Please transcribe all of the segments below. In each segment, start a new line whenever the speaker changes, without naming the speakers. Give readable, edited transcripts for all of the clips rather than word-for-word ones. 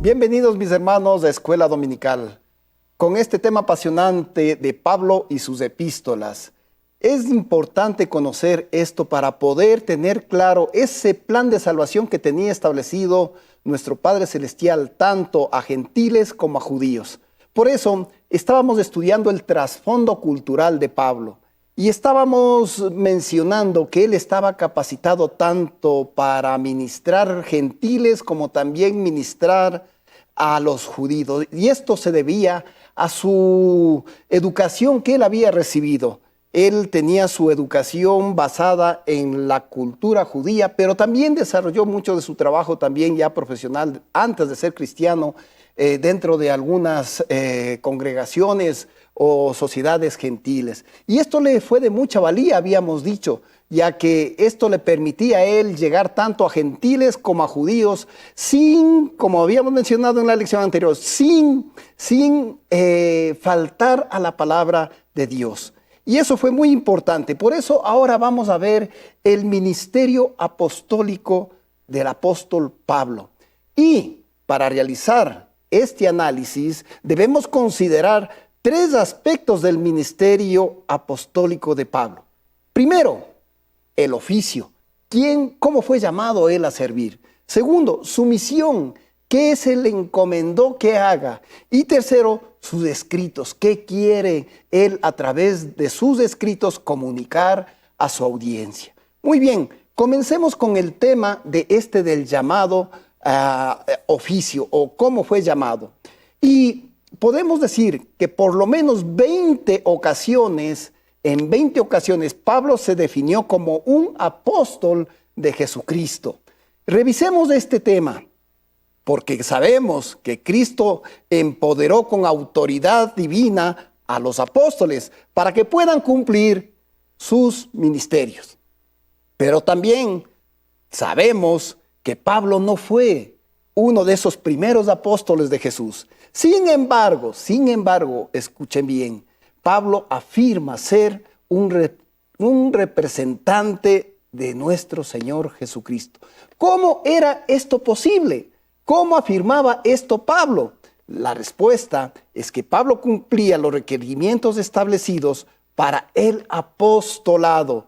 Bienvenidos mis hermanos a Escuela Dominical, con este tema apasionante de Pablo y sus epístolas. Es importante conocer esto para poder tener claro ese plan de salvación que tenía establecido nuestro Padre Celestial, tanto a gentiles como a judíos. Por eso estábamos estudiando el trasfondo cultural de Pablo y estábamos mencionando que él estaba capacitado tanto para ministrar gentiles como también ministrar a los judíos, y esto se debía a su educación que él había recibido. Él tenía su educación basada en la cultura judía, pero también desarrolló mucho de su trabajo también ya profesional antes de ser cristiano dentro de algunas congregaciones o sociedades gentiles. Y esto le fue de mucha valía, habíamos dicho, ya que esto le permitía a él llegar tanto a gentiles como a judíos sin, como habíamos mencionado en la lección anterior, sin faltar a la palabra de Dios. Y eso fue muy importante. Por eso ahora vamos a ver el ministerio apostólico del apóstol Pablo. Y para realizar este análisis debemos considerar tres aspectos del ministerio apostólico de Pablo. Primero, el oficio. ¿Cómo fue llamado él a servir? Segundo, su misión. ¿Qué se le encomendó que haga? Y tercero, sus escritos. ¿Qué quiere él a través de sus escritos comunicar a su audiencia? Muy bien, comencemos con el tema del llamado oficio o cómo fue llamado. Y podemos decir que por lo menos 20 ocasiones, en 20 ocasiones, Pablo se definió como un apóstol de Jesucristo. Revisemos este tema, porque sabemos que Cristo empoderó con autoridad divina a los apóstoles para que puedan cumplir sus ministerios. Pero también sabemos que Pablo no fue uno de esos primeros apóstoles de Jesús. Sin embargo, escuchen bien, Pablo afirma ser un representante de nuestro Señor Jesucristo. ¿Cómo era esto posible? ¿Cómo afirmaba esto Pablo? La respuesta es que Pablo cumplía los requerimientos establecidos para el apostolado.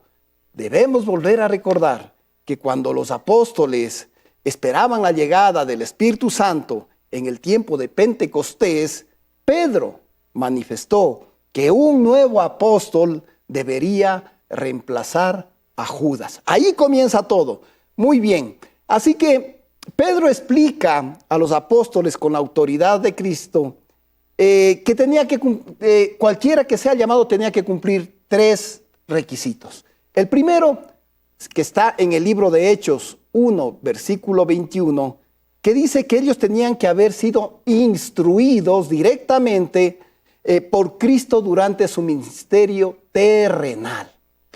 Debemos volver a recordar que cuando los apóstoles esperaban la llegada del Espíritu Santo en el tiempo de Pentecostés, Pedro manifestó que un nuevo apóstol debería reemplazar a Judas. Ahí comienza todo. Muy bien. Así que Pedro explica a los apóstoles con la autoridad de Cristo que cualquiera que sea llamado tenía que cumplir tres requisitos. El primero, que está en el libro de Hechos 1, versículo 21, que dice que ellos tenían que haber sido instruidos directamente por Cristo durante su ministerio terrenal.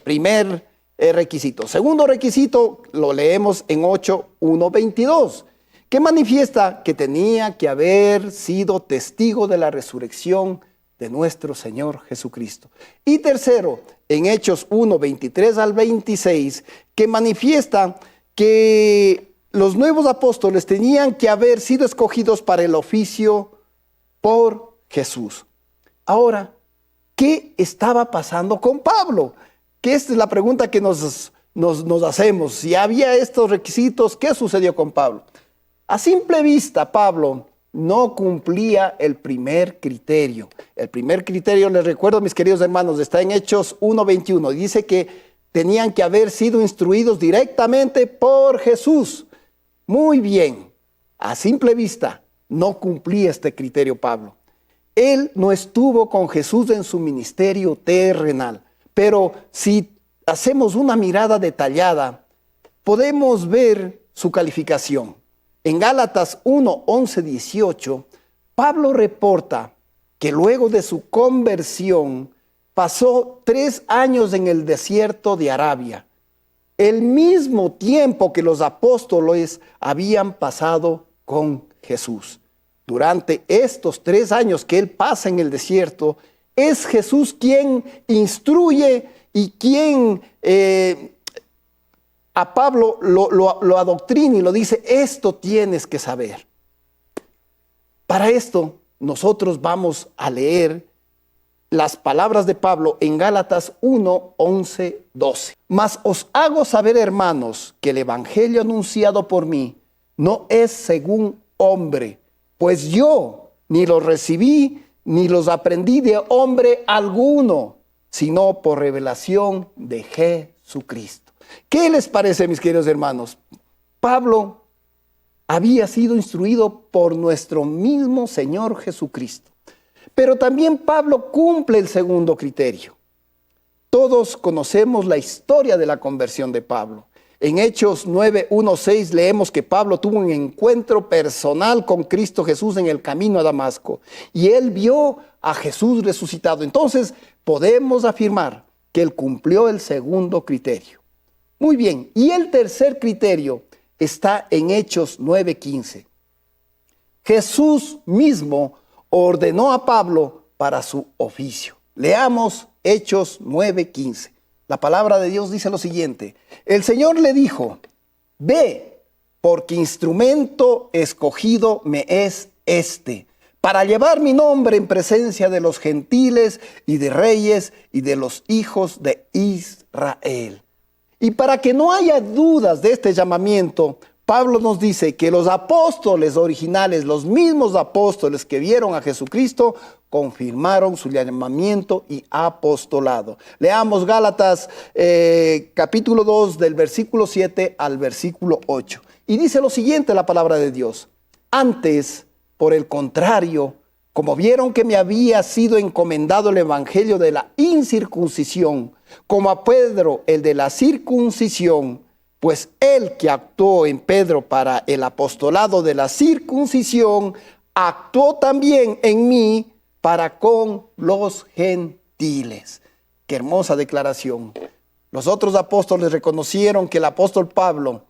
Primer requisito. Segundo requisito lo leemos en 8:1-22, que manifiesta que tenía que haber sido testigo de la resurrección de nuestro Señor Jesucristo. Y tercero, en Hechos 1:23-26, que manifiesta que los nuevos apóstoles tenían que haber sido escogidos para el oficio por Jesús. Ahora, ¿qué estaba pasando con Pablo? Que esta es la pregunta que nos hacemos. Si había estos requisitos, ¿qué sucedió con Pablo? A simple vista, Pablo no cumplía el primer criterio. El primer criterio, les recuerdo, mis queridos hermanos, está en Hechos 1:21. Dice que tenían que haber sido instruidos directamente por Jesús. Muy bien. A simple vista, no cumplía este criterio Pablo. Él no estuvo con Jesús en su ministerio terrenal. Pero si hacemos una mirada detallada, podemos ver su calificación. En Gálatas 1:11-18, Pablo reporta que luego de su conversión pasó 3 años en el desierto de Arabia, el mismo tiempo que los apóstoles habían pasado con Jesús. Durante estos 3 años que él pasa en el desierto, es Jesús quien instruye y quien a Pablo lo adoctrina y lo dice: esto tienes que saber. Para esto, nosotros vamos a leer las palabras de Pablo en Gálatas 1, 11, 12. Mas os hago saber, hermanos, que el evangelio anunciado por mí no es según hombre, pues yo ni lo recibí ni los aprendí de hombre alguno, sino por revelación de Jesucristo. ¿Qué les parece, mis queridos hermanos? Pablo había sido instruido por nuestro mismo Señor Jesucristo. Pero también Pablo cumple el segundo criterio. Todos conocemos la historia de la conversión de Pablo. En Hechos 9, 1, 6 leemos que Pablo tuvo un encuentro personal con Cristo Jesús en el camino a Damasco. Y él vio a Jesús resucitado. Entonces podemos afirmar que él cumplió el segundo criterio. Muy bien, y el tercer criterio está en Hechos 9:15. Jesús mismo ordenó a Pablo para su oficio. Leamos Hechos 9:15. La palabra de Dios dice lo siguiente: el Señor le dijo: ve, porque instrumento escogido me es este, para llevar mi nombre en presencia de los gentiles y de reyes y de los hijos de Israel. Y para que no haya dudas de este llamamiento, Pablo nos dice que los apóstoles originales, los mismos apóstoles que vieron a Jesucristo, confirmaron su llamamiento y apostolado. Leamos Gálatas capítulo 2 del versículo 7 al versículo 8. Y dice lo siguiente la palabra de Dios: antes, por el contrario, como vieron que me había sido encomendado el evangelio de la incircuncisión, como a Pedro el de la circuncisión, pues él que actuó en Pedro para el apostolado de la circuncisión, actuó también en mí para con los gentiles. Qué hermosa declaración. Los otros apóstoles reconocieron que el apóstol Pablo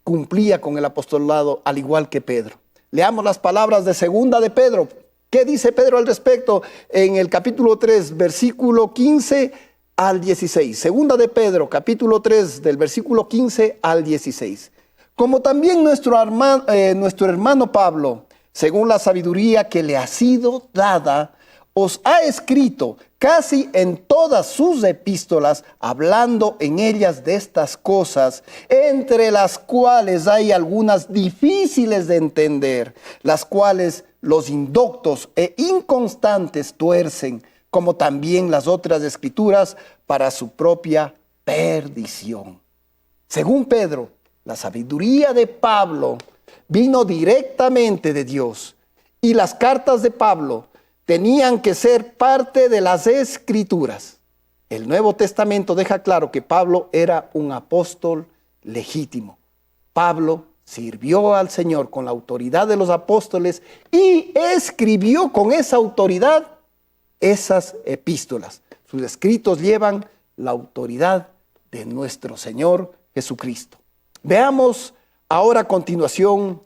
cumplía con el apostolado al igual que Pedro. Leamos las palabras de segunda de Pedro. ¿Qué dice Pedro al respecto? En el capítulo 3, versículo 15 al 16. Segunda de Pedro, capítulo 3, del versículo 15 al 16. Como también nuestro hermano Pablo, según la sabiduría que le ha sido dada, os ha escrito casi en todas sus epístolas, hablando en ellas de estas cosas, entre las cuales hay algunas difíciles de entender, las cuales los indoctos e inconstantes tuercen, como también las otras escrituras, para su propia perdición. Según Pedro, la sabiduría de Pablo vino directamente de Dios, y las cartas de Pablo tenían que ser parte de las escrituras. El Nuevo Testamento deja claro que Pablo era un apóstol legítimo. Pablo sirvió al Señor con la autoridad de los apóstoles y escribió con esa autoridad esas epístolas. Sus escritos llevan la autoridad de nuestro Señor Jesucristo. Veamos ahora a continuación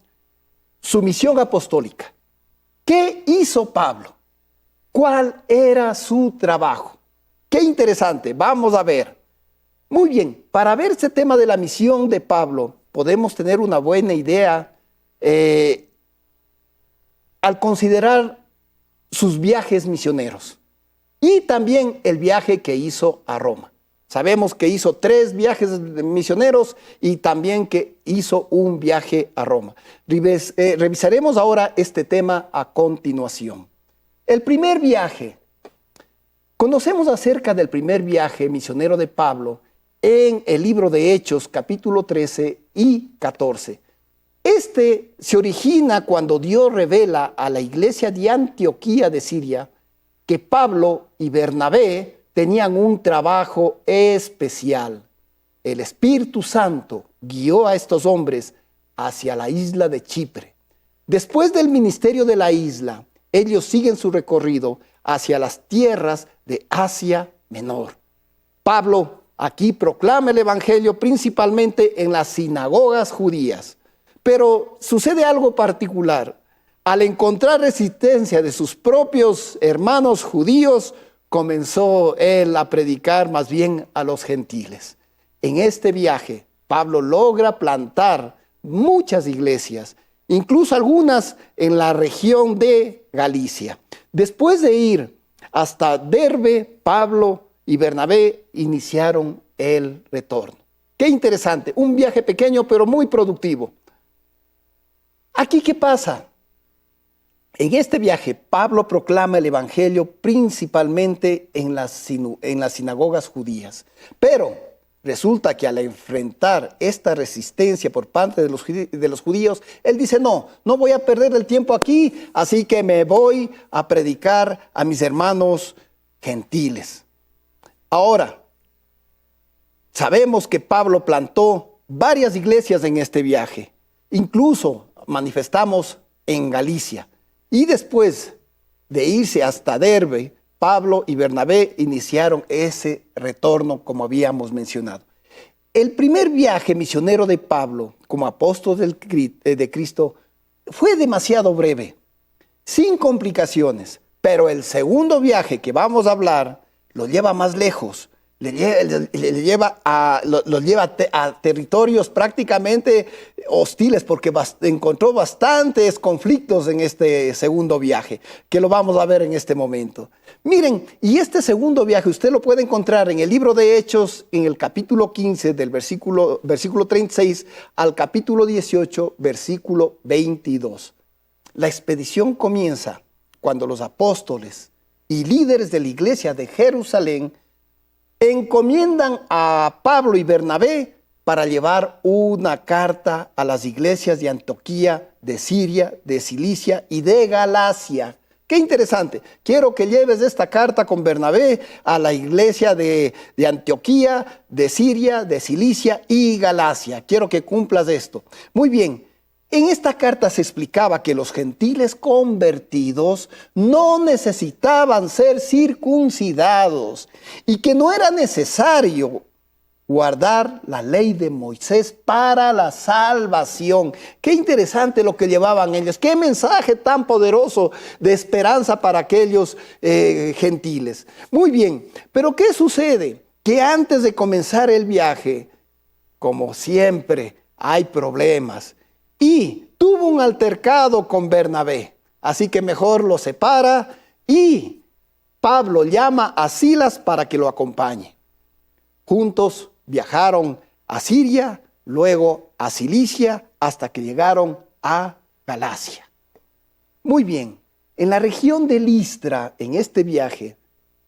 su misión apostólica. ¿Qué hizo Pablo? ¿Cuál era su trabajo? Qué interesante, vamos a ver. Muy bien, para ver este tema de la misión de Pablo, podemos tener una buena idea al considerar sus viajes misioneros y también el viaje que hizo a Roma. Sabemos que hizo 3 viajes misioneros y también que hizo un viaje a Roma. Revisaremos ahora este tema a continuación. El primer viaje. Conocemos acerca del primer viaje misionero de Pablo en el libro de Hechos, capítulo 13 y 14. Este se origina cuando Dios revela a la iglesia de Antioquía de Siria que Pablo y Bernabé tenían un trabajo especial. El Espíritu Santo guió a estos hombres hacia la isla de Chipre. Después del ministerio de la isla, ellos siguen su recorrido hacia las tierras de Asia Menor. Pablo aquí proclama el evangelio principalmente en las sinagogas judías, pero sucede algo particular. Al encontrar resistencia de sus propios hermanos judíos, comenzó él a predicar más bien a los gentiles. En este viaje, Pablo logra plantar muchas iglesias, incluso algunas en la región de Galicia. Después de ir hasta Derbe, Pablo y Bernabé iniciaron el retorno. Qué interesante, un viaje pequeño pero muy productivo. ¿Aquí qué pasa? En este viaje, Pablo proclama el evangelio principalmente en las sinagogas judías. Pero resulta que al enfrentar esta resistencia por parte de los judíos, él dice, no voy a perder el tiempo aquí, así que me voy a predicar a mis hermanos gentiles. Ahora, sabemos que Pablo plantó varias iglesias en este viaje. Incluso manifestamos en Galicia. Y después de irse hasta Derbe, Pablo y Bernabé iniciaron ese retorno como habíamos mencionado. El primer viaje misionero de Pablo como apóstol de Cristo fue demasiado breve, sin complicaciones, pero el segundo viaje que vamos a hablar lo lleva más lejos. Lo lleva a territorios prácticamente hostiles porque encontró bastantes conflictos en este segundo viaje, que lo vamos a ver en este momento. Miren, y este segundo viaje usted lo puede encontrar en el libro de Hechos, en el capítulo 15, del versículo 36 al capítulo 18, versículo 22. La expedición comienza cuando los apóstoles y líderes de la iglesia de Jerusalén encomiendan a Pablo y Bernabé para llevar una carta a las iglesias de Antioquía, de Siria, de Cilicia y de Galacia. Qué interesante. Quiero que lleves esta carta con Bernabé a la iglesia de Antioquía, de Siria, de Cilicia y Galacia. Quiero que cumplas esto. Muy bien. En esta carta se explicaba que los gentiles convertidos no necesitaban ser circuncidados y que no era necesario guardar la ley de Moisés para la salvación. Qué interesante lo que llevaban ellos. Qué mensaje tan poderoso de esperanza para aquellos gentiles. Muy bien, pero ¿qué sucede? Que antes de comenzar el viaje, como siempre, hay problemas. Y tuvo un altercado con Bernabé, así que mejor lo separa y Pablo llama a Silas para que lo acompañe. Juntos viajaron a Siria, luego a Cilicia, hasta que llegaron a Galacia. Muy bien, en la región de Listra, en este viaje,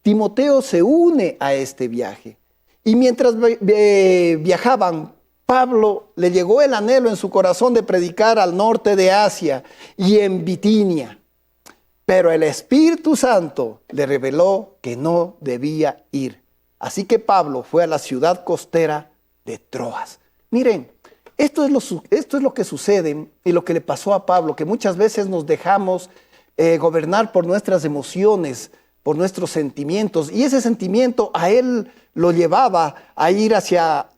Timoteo se une a este viaje. Y mientras viajaban, Pablo le llegó el anhelo en su corazón de predicar al norte de Asia y en Bitinia. Pero el Espíritu Santo le reveló que no debía ir. Así que Pablo fue a la ciudad costera de Troas. Miren, esto es lo que sucede y lo que le pasó a Pablo, que muchas veces nos dejamos gobernar por nuestras emociones, por nuestros sentimientos, y ese sentimiento a él lo llevaba a ir hacia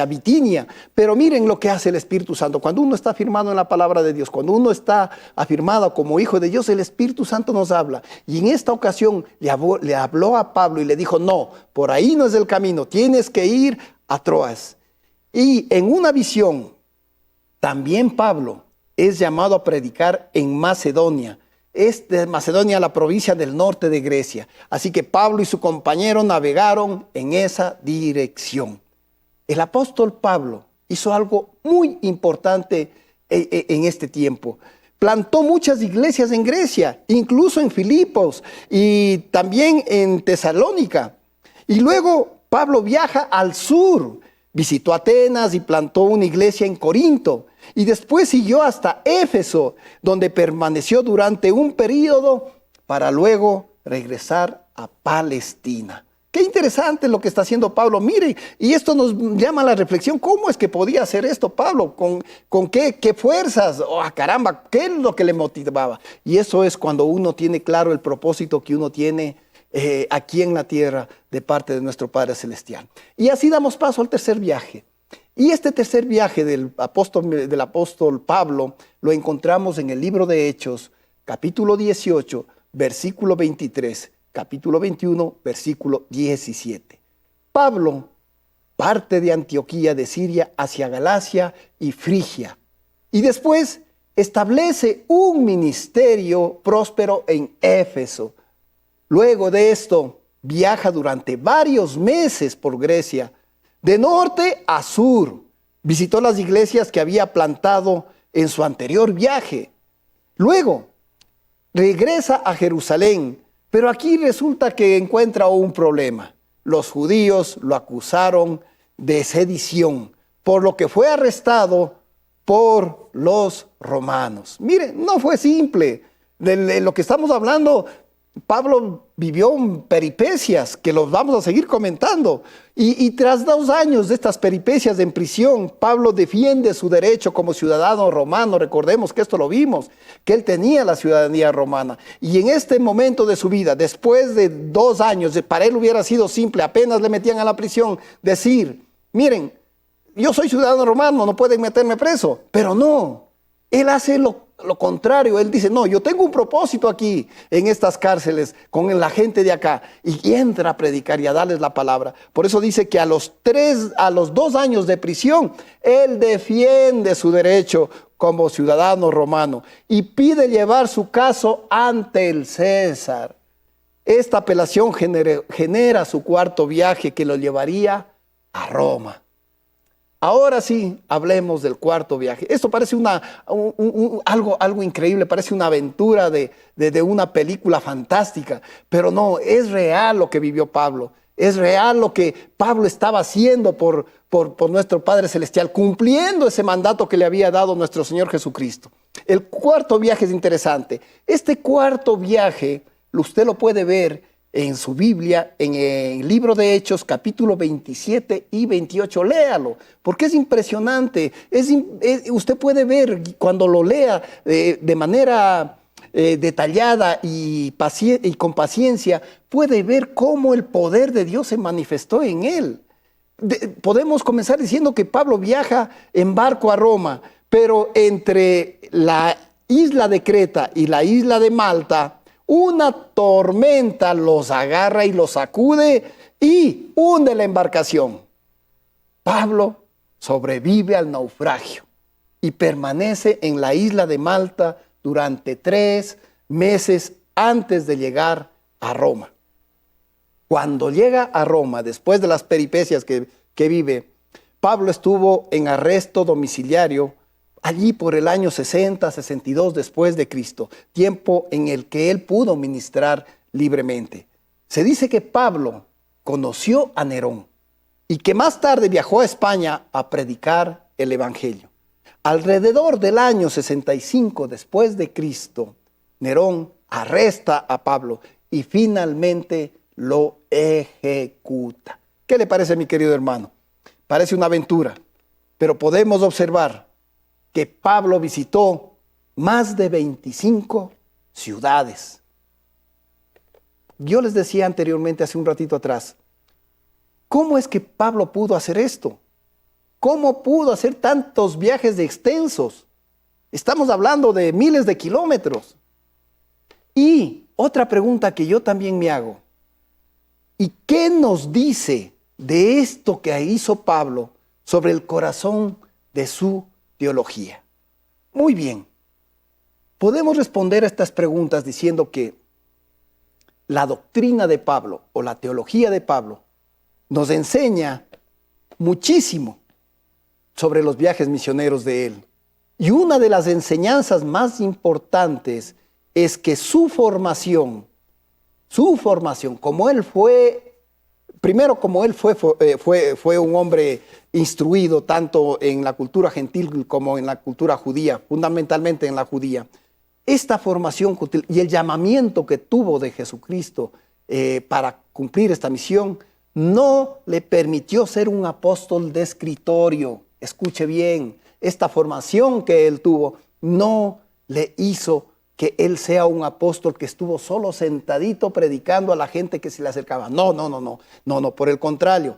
Bitinia. Pero miren lo que hace el Espíritu Santo. Cuando uno está afirmado en la palabra de Dios, cuando uno está afirmado como hijo de Dios, el Espíritu Santo nos habla. Y en esta ocasión le habló a Pablo y le dijo, no, por ahí no es el camino, tienes que ir a Troas. Y en una visión, también Pablo es llamado a predicar en Macedonia. Es de Macedonia, la provincia del norte de Grecia. Así que Pablo y su compañero navegaron en esa dirección. El apóstol Pablo hizo algo muy importante en este tiempo. Plantó muchas iglesias en Grecia, incluso en Filipos y también en Tesalónica. Y luego Pablo viaja al sur, visitó Atenas y plantó una iglesia en Corinto. Y después siguió hasta Éfeso, donde permaneció durante un periodo para luego regresar a Palestina. Qué interesante lo que está haciendo Pablo. Mire, y esto nos llama a la reflexión. ¿Cómo es que podía hacer esto Pablo? ¿Con qué fuerzas? Oh, caramba, ¿qué es lo que le motivaba? Y eso es cuando uno tiene claro el propósito que uno tiene aquí en la tierra de parte de nuestro Padre Celestial. Y así damos paso al tercer viaje. Y este tercer viaje del apóstol Pablo lo encontramos en el libro de Hechos, capítulo 18, versículo 23, capítulo 21, versículo 17. Pablo parte de Antioquía de Siria hacia Galacia y Frigia, y después establece un ministerio próspero en Éfeso. Luego de esto, viaja durante varios meses por Grecia, de norte a sur. Visitó las iglesias que había plantado en su anterior viaje. Luego, regresa a Jerusalén, pero aquí resulta que encuentra un problema. Los judíos lo acusaron de sedición, por lo que fue arrestado por los romanos. Miren, no fue simple. De lo que estamos hablando, Pablo vivió peripecias que los vamos a seguir comentando. Y tras 2 años de estas peripecias en prisión, Pablo defiende su derecho como ciudadano romano. Recordemos que esto lo vimos, que él tenía la ciudadanía romana. Y en este momento de su vida, después de 2 años, para él hubiera sido simple, apenas le metían a la prisión, decir, miren, yo soy ciudadano romano, no pueden meterme preso. Pero no, él hace lo contrario. Él dice, no, yo tengo un propósito aquí en estas cárceles con la gente de acá, y entra a predicar y a darles la palabra. Por eso dice que a los 2 años de prisión, él defiende su derecho como ciudadano romano y pide llevar su caso ante el César. Esta apelación genera su cuarto viaje, que lo llevaría a Roma. Ahora sí, hablemos del cuarto viaje. Esto parece algo increíble, parece una aventura de una película fantástica, pero no, es real lo que vivió Pablo. Es real lo que Pablo estaba haciendo por nuestro Padre Celestial, cumpliendo ese mandato que le había dado nuestro Señor Jesucristo. El cuarto viaje es interesante. Este cuarto viaje, usted lo puede ver en su Biblia, en el libro de Hechos, capítulo 27 y 28. Léalo, porque es impresionante. Usted puede ver, cuando lo lea de manera detallada y con paciencia, puede ver cómo el poder de Dios se manifestó en él. Podemos comenzar diciendo que Pablo viaja en barco a Roma, pero entre la isla de Creta y la isla de Malta, una tormenta los agarra y los sacude y hunde la embarcación. Pablo sobrevive al naufragio y permanece en la isla de Malta durante 3 meses antes de llegar a Roma. Cuando llega a Roma, después de las peripecias que vive, Pablo estuvo en arresto domiciliario allí por el año 60, 62 después de Cristo, tiempo en el que él pudo ministrar libremente. Se dice que Pablo conoció a Nerón y que más tarde viajó a España a predicar el evangelio. Alrededor del año 65 después de Cristo, Nerón arresta a Pablo y finalmente lo ejecuta. ¿Qué le parece, mi querido hermano? Parece una aventura, pero podemos observar que Pablo visitó más de 25 ciudades. Yo les decía anteriormente, hace un ratito atrás, ¿cómo es que Pablo pudo hacer esto? ¿Cómo pudo hacer tantos viajes extensos? Estamos hablando de miles de kilómetros. Y otra pregunta que yo también me hago, ¿y qué nos dice de esto que hizo Pablo sobre el corazón de su teología? Muy bien, podemos responder a estas preguntas diciendo que la doctrina de Pablo o la teología de Pablo nos enseña muchísimo sobre los viajes misioneros de él. Y una de las enseñanzas más importantes es que su formación, como él fue, primero como él fue un hombre instruido tanto en la cultura gentil como en la cultura judía, fundamentalmente en la judía. Esta formación y el llamamiento que tuvo de Jesucristo para cumplir esta misión, no le permitió ser un apóstol de escritorio. Escuche bien, esta formación que él tuvo no le hizo que él sea un apóstol que estuvo solo sentadito predicando a la gente que se le acercaba. No, por el contrario.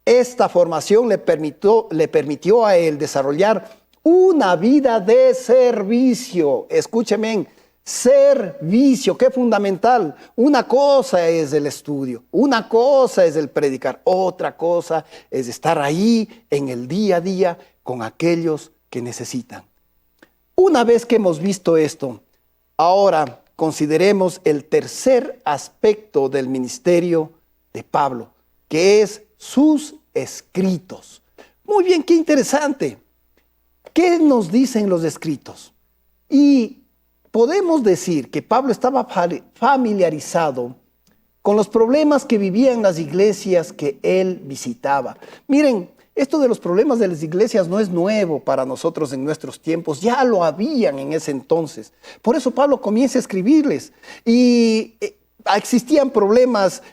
Esta formación le permitió a él desarrollar una vida de servicio. Escúcheme, servicio, qué fundamental. Una cosa es el estudio, una cosa es el predicar, otra cosa es estar ahí en el día a día con aquellos que necesitan. Una vez que hemos visto esto, ahora consideremos el tercer aspecto del ministerio de Pablo, que es sus escritos. Muy bien, qué interesante. ¿Qué nos dicen los escritos? Y podemos decir que Pablo estaba familiarizado con los problemas que vivían las iglesias que él visitaba. Miren, esto de los problemas de las iglesias no es nuevo para nosotros en nuestros tiempos, ya lo habían en ese entonces. Por eso Pablo comienza a escribirles. Y existían problemas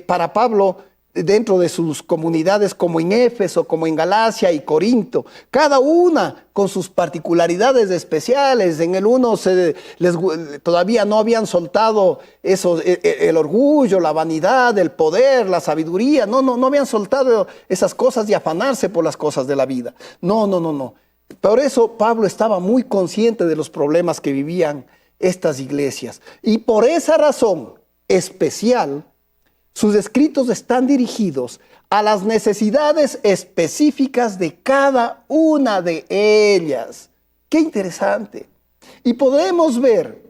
para Pablo dentro de sus comunidades, como en Éfeso, como en Galacia y Corinto, cada una con sus particularidades especiales. En el uno todavía no habían soltado eso, el orgullo, la vanidad, el poder, la sabiduría, no habían soltado esas cosas de afanarse por las cosas de la vida. No. Por eso Pablo estaba muy consciente de los problemas que vivían estas iglesias. Y por esa razón especial, sus escritos están dirigidos a las necesidades específicas de cada una de ellas. ¡Qué interesante! Y podemos ver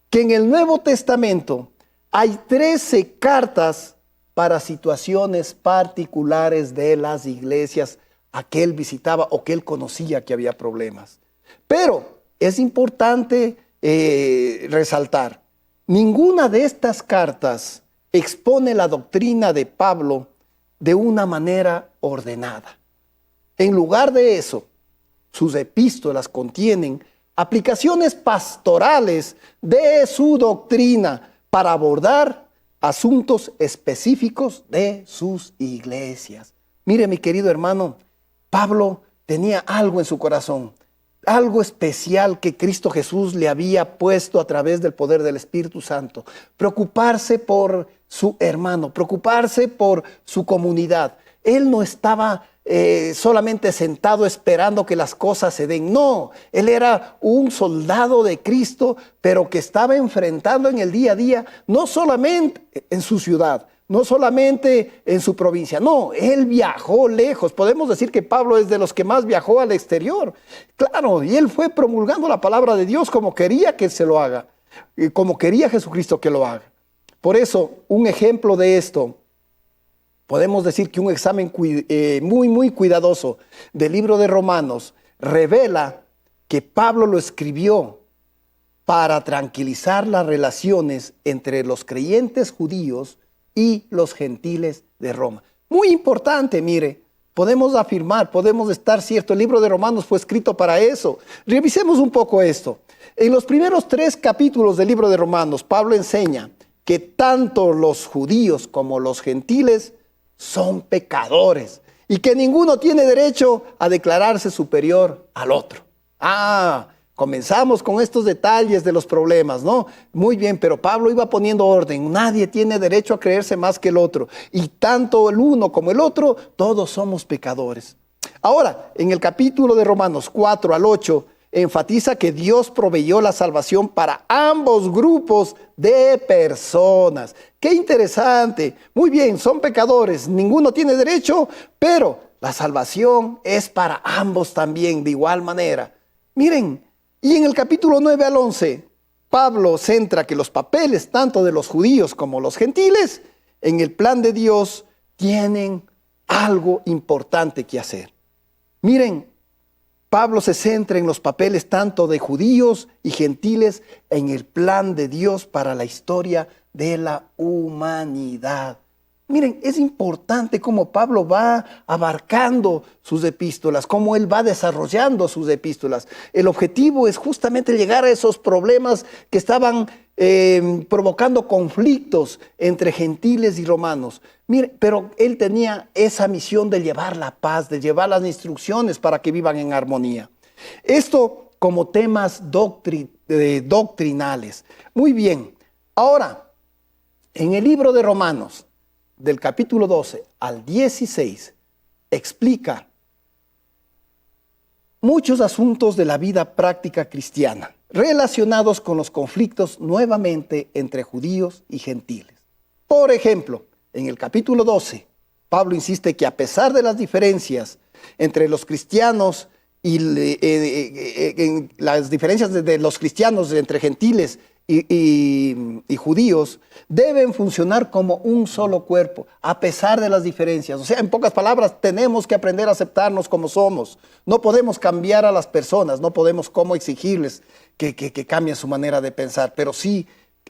que en el Nuevo Testamento hay 13 cartas para situaciones particulares de las iglesias a que él visitaba o que él conocía que había problemas. Pero es importante resaltar, ninguna de estas cartas expone la doctrina de Pablo de una manera ordenada. En lugar de eso, sus epístolas contienen aplicaciones pastorales de su doctrina para abordar asuntos específicos de sus iglesias. Mire, mi querido hermano, Pablo tenía algo en su corazón, algo especial que Cristo Jesús le había puesto a través del poder del Espíritu Santo. Preocuparse por su hermano, preocuparse por su comunidad. Él no estaba solamente sentado esperando que las cosas se den. No, él era un soldado de Cristo, pero que estaba enfrentando en el día a día, no solamente en su ciudad, no solamente en su provincia, no, él viajó lejos. Podemos decir que Pablo es de los que más viajó al exterior. Claro, y él fue promulgando la palabra de Dios como quería que se lo haga, como quería Jesucristo que lo haga. Por eso, un ejemplo de esto, podemos decir que un examen muy cuidadoso del libro de Romanos revela que Pablo lo escribió para tranquilizar las relaciones entre los creyentes judíos y los gentiles de Roma. Muy importante, mire, podemos afirmar, podemos estar cierto, el libro de Romanos fue escrito para eso. Revisemos un poco esto. En los primeros 3 capítulos del libro de Romanos, Pablo enseña que tanto los judíos como los gentiles son pecadores y que ninguno tiene derecho a declararse superior al otro. Comenzamos con estos detalles de los problemas, ¿no? Muy bien, pero Pablo iba poniendo orden. Nadie tiene derecho a creerse más que el otro. Y tanto el uno como el otro, todos somos pecadores. Ahora, en el capítulo de Romanos 4 al 8, enfatiza que Dios proveyó la salvación para ambos grupos de personas. ¡Qué interesante! Muy bien, son pecadores, ninguno tiene derecho, pero la salvación es para ambos también, de igual manera. Miren, y en el capítulo 9 al 11, Pablo centra que los papeles, tanto de los judíos como los gentiles, en el plan de Dios, tienen algo importante que hacer. Miren, Pablo se centra en los papeles tanto de judíos y gentiles en el plan de Dios para la historia de la humanidad. Miren, es importante cómo Pablo va abarcando sus epístolas, cómo él va desarrollando sus epístolas. El objetivo es justamente llegar a esos problemas que estaban provocando conflictos entre gentiles y romanos. Miren, pero él tenía esa misión de llevar la paz, de llevar las instrucciones para que vivan en armonía. Esto como temas doctrinales. Muy bien, ahora, en el libro de Romanos, del capítulo 12 al 16, explica muchos asuntos de la vida práctica cristiana relacionados con los conflictos nuevamente entre judíos y gentiles. Por ejemplo, en el capítulo 12, Pablo insiste que a pesar de las diferencias entre los cristianos y las diferencias de los cristianos entre gentiles y judíos, deben funcionar como un solo cuerpo, a pesar de las diferencias. O sea, en pocas palabras, tenemos que aprender a aceptarnos como somos. No podemos cambiar a las personas, no podemos como exigirles que cambien su manera de pensar, pero sí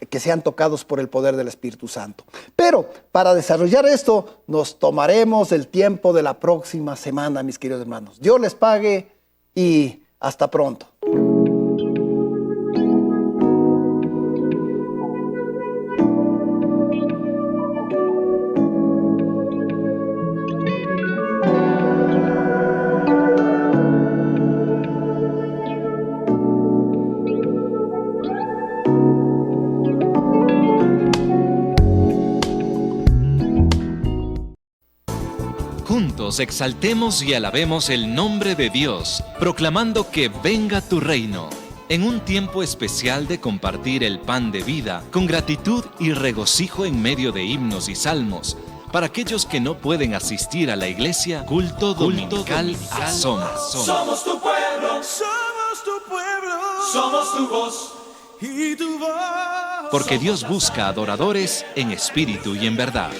que sean tocados por el poder del Espíritu Santo. Pero para desarrollar esto, nos tomaremos el tiempo de la próxima semana, mis queridos hermanos. Dios les pague y hasta pronto.
Juntos exaltemos y alabemos el nombre de Dios, proclamando que venga tu reino. En un tiempo especial de compartir el pan de vida, con gratitud y regocijo en medio de himnos y salmos, para aquellos que no pueden asistir a la iglesia, culto dominical a Somos.
Somos tu pueblo, somos tu voz y tu voz.
Porque Dios busca adoradores en espíritu y en verdad.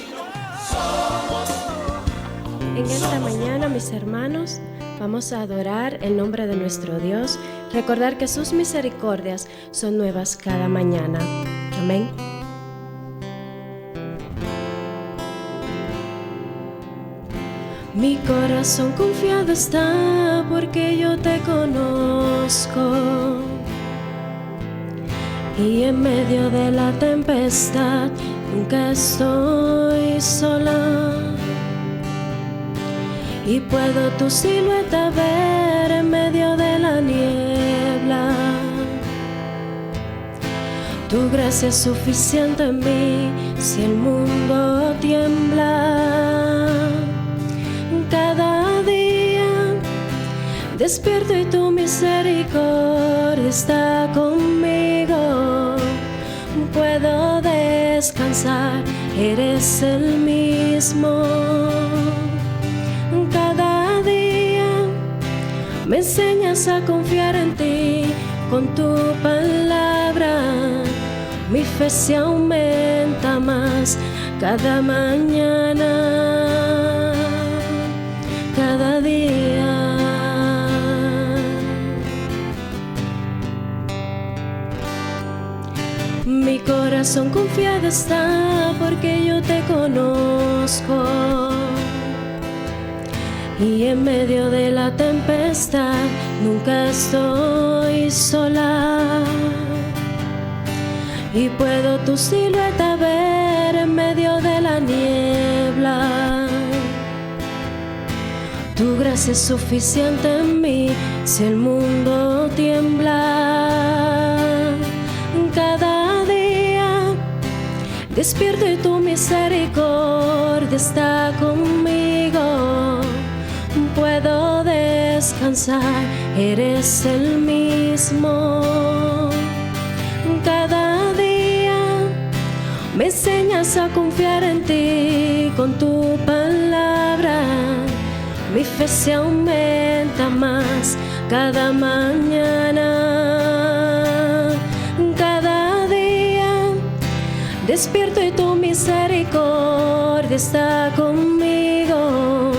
En esta mañana, mis hermanos, vamos a adorar el nombre de nuestro Dios, recordar que sus misericordias son nuevas cada mañana. Amén. Mi corazón confiado está porque yo te conozco, y en medio de la tempestad nunca estoy sola. Y puedo tu silueta ver en medio de la niebla. Tu gracia es suficiente en mí si el mundo tiembla. Cada día despierto y tu misericordia está conmigo. Puedo descansar, eres el mismo. Cada día me enseñas a confiar en ti con tu palabra. Mi fe se aumenta más cada mañana, cada día. Mi corazón confiado está porque yo te conozco. Y en medio de la tempestad nunca estoy sola. Y puedo tu silueta ver en medio de la niebla. Tu gracia es suficiente en mí si el mundo tiembla. Cada día despierto y tu misericordia está conmigo. Puedo descansar, eres el mismo. Cada día me enseñas a confiar en ti con tu palabra. Mi fe se aumenta más cada mañana. Cada día despierto y tu misericordia está conmigo.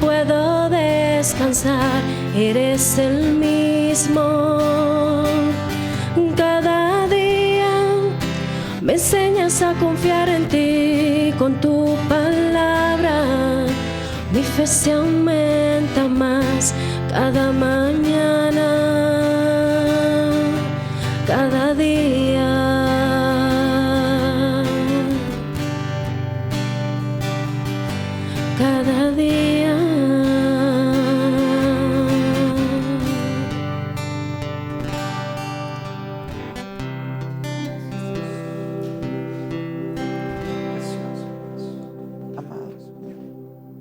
Puedo descansar, eres el mismo. Cada día me enseñas a confiar en ti con tu palabra. Mi fe se aumenta más cada mañana, cada día. Cada día.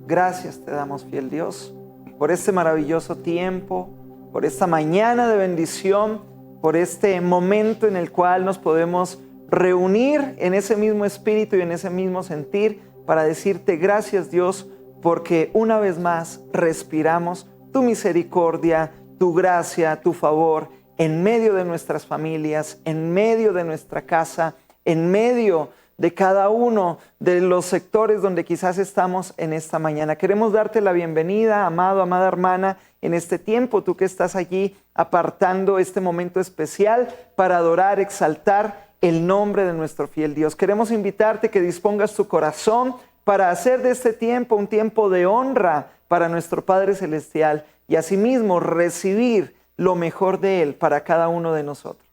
Gracias te damos, fiel Dios, por este maravilloso tiempo, por esta mañana de bendición, por este momento en el cual nos podemos reunir en ese mismo espíritu y en ese mismo sentir para decirte gracias, Dios, porque una vez más respiramos tu misericordia, tu gracia, tu favor en medio de nuestras familias, en medio de nuestra casa, en medio de cada uno de los sectores donde quizás estamos en esta mañana. Queremos darte la bienvenida, amado, amada hermana, en este tiempo, tú que estás allí apartando este momento especial para adorar, exaltar el nombre de nuestro fiel Dios. Queremos invitarte que dispongas tu corazón para hacer de este tiempo un tiempo de honra para nuestro Padre Celestial y asimismo recibir lo mejor de Él para cada uno de nosotros.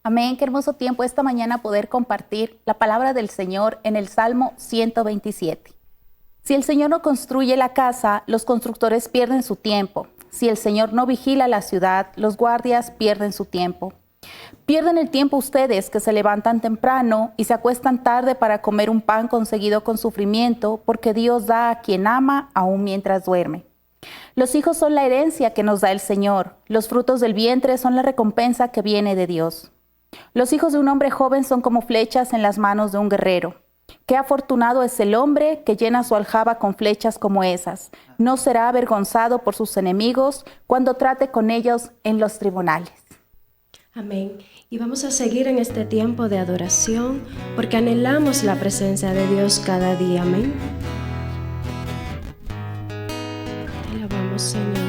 Amén, qué hermoso tiempo esta mañana poder compartir la palabra del Señor en el Salmo 127. Si el Señor no construye la casa, los constructores pierden su tiempo. Si el Señor no vigila la ciudad, los guardias pierden su tiempo. Pierden el tiempo ustedes que se levantan temprano y se acuestan tarde para comer un pan conseguido con sufrimiento, porque Dios da a quien ama aún mientras duerme. Los hijos son la herencia que nos da el Señor. Los frutos del vientre son la recompensa que viene de Dios. Los hijos de un hombre joven son como flechas en las manos de un guerrero. Qué afortunado es el hombre que llena su aljaba con flechas como esas. No será avergonzado por sus enemigos cuando trate con ellos en los tribunales.
Amén. Y vamos a seguir en este tiempo de adoración porque anhelamos la presencia de Dios cada día. Amén. Te alabamos, Señor.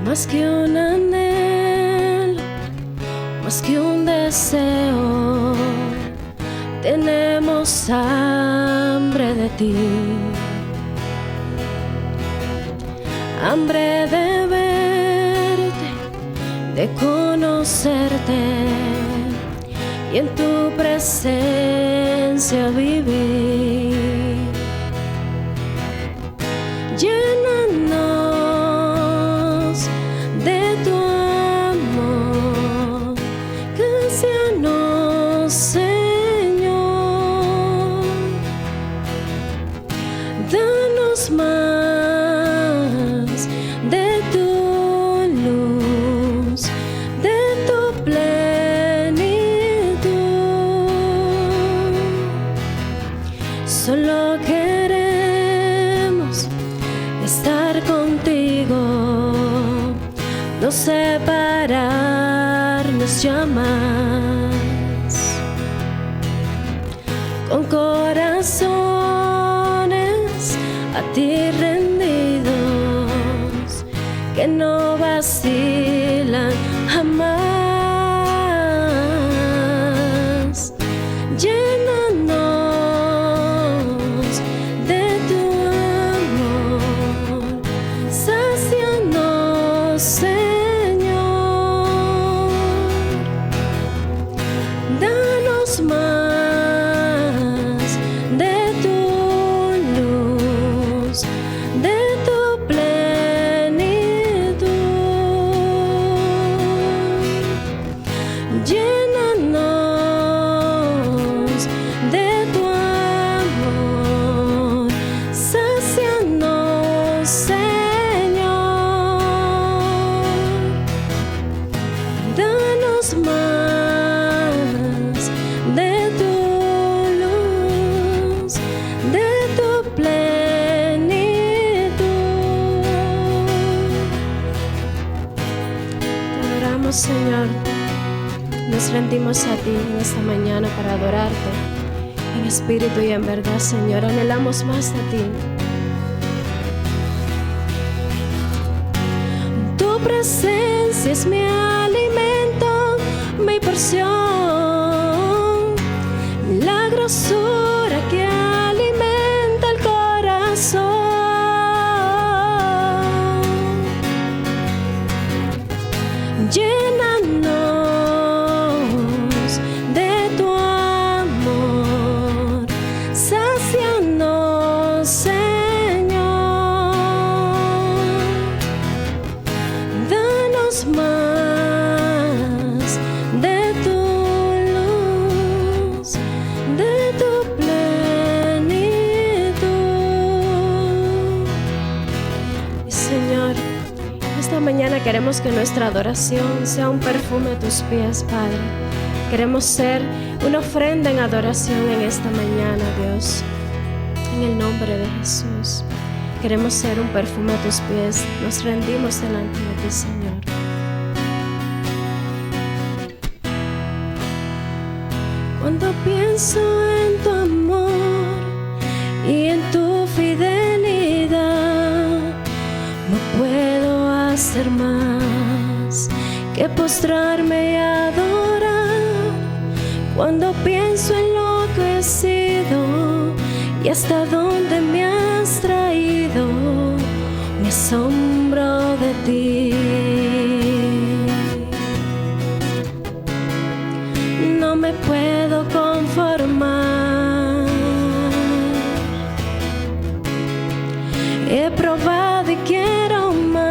Más que un anhelo, más que un deseo, tenemos hambre de ti. Hambre de verte, de conocerte y en tu presencia vivir. Llénanos de tu amor, cáncianos, Señor. Danos más de tu luz, de tu plenitud. Solo queremos estar contigo, no separarnos ya más. Con corazones a ti rendidos, que no vacilan jamás. Llénanos de tu amor, sácianos, Señor. Danos más de tu luz, de tu plenitud. Llénanos de tu amor, sácianos, Señor. Danos más de tu luz, de tu plenitud. Te adoramos, Señor. Nos rendimos a ti en esta mañana para adorarte en espíritu y en verdad, Señor. Anhelamos más de ti. Tu presencia es mi alimento, mi porción sabrosura que alimenta el corazón. Llénanos de tu amor, sácianos, Señor. Danos más de tu luz, de tu plenitud. Y Señor, esta mañana queremos que nuestra adoración sea un perfume a tus pies, Padre. Queremos ser una ofrenda en adoración en esta mañana, Dios. En el nombre de Jesús. Queremos ser un perfume a tus pies. Nos rendimos delante de ti, Señor. Cuando pienso en tu amor y en tu fidelidad, no puedo hacer más que postrarme y adorar. Cuando pienso en lo que he sido y hasta dónde me has traído, me asombro de ti. No me puedo conformar. He probado y quiero más.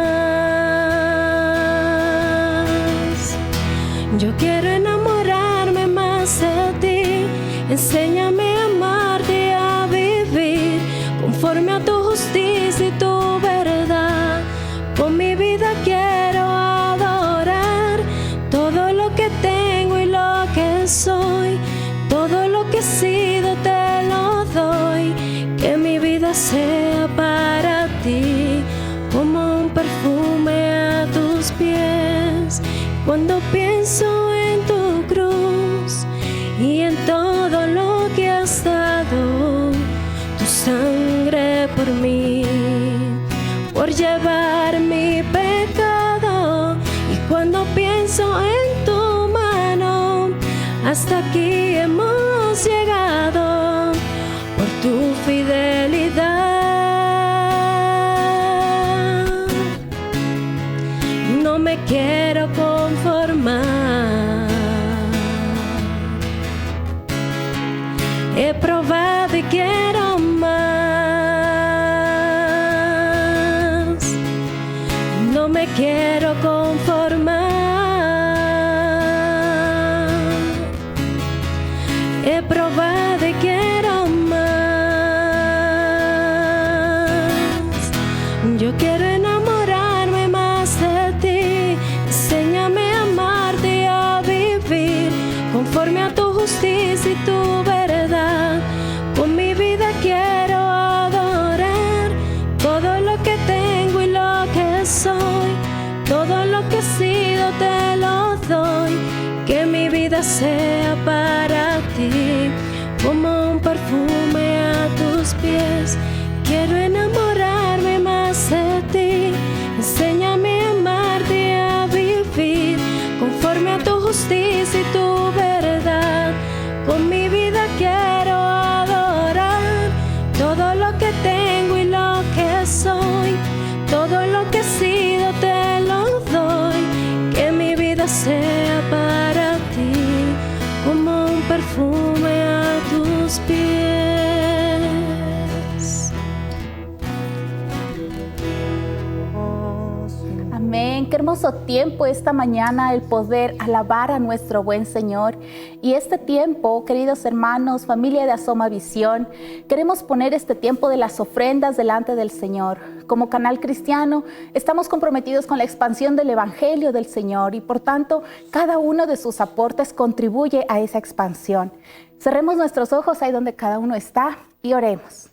Yo quiero enamorarme más de ti. Enséñame a amarte y a vivir conforme a tu justicia y tu verdad. Con mi vida quiero adorar. Todo lo que tengo y lo que soy, todo lo que he sido te lo doy. Que mi vida sea para ti como un perfume a tus pies. Cuando pienso en tu cruz y en todo lo que has dado, tu sangre por mí, por llevar mi pecado. Y cuando pienso en tu mano, hasta aquí hemos llegado por tu fidelidad. No me quiero conformar. He probado y quiero más. No me quiero conformar. He probado y quiero más. Yo quiero enamorarme más de ti. Enséñame a amarte y a vivir conforme a tu justicia y tu verdad. Con mi vida quiero adorar. Todo lo que tengo y lo que soy, todo lo que he sido te lo doy. Que mi vida sea para ti como un perfume a tus pies. Quiero enamorarme más de ti. Enséñame a amarte y a vivir conforme a tu justicia y tu verdad. Con mi vida quiero adorar. Todo lo que tengo y lo que soy, todo lo que he sido te lo doy. Que mi vida sea para ti como un perfume a tus pies.
Amén. Qué hermoso tiempo esta mañana el poder alabar a nuestro buen Señor. Y este tiempo, queridos hermanos, familia de Asoma Visión, queremos poner este tiempo de las ofrendas delante del Señor. Como canal cristiano, estamos comprometidos con la expansión del Evangelio del Señor y por tanto, cada uno de sus aportes contribuye a esa expansión. Cerremos nuestros ojos ahí donde cada uno está y oremos.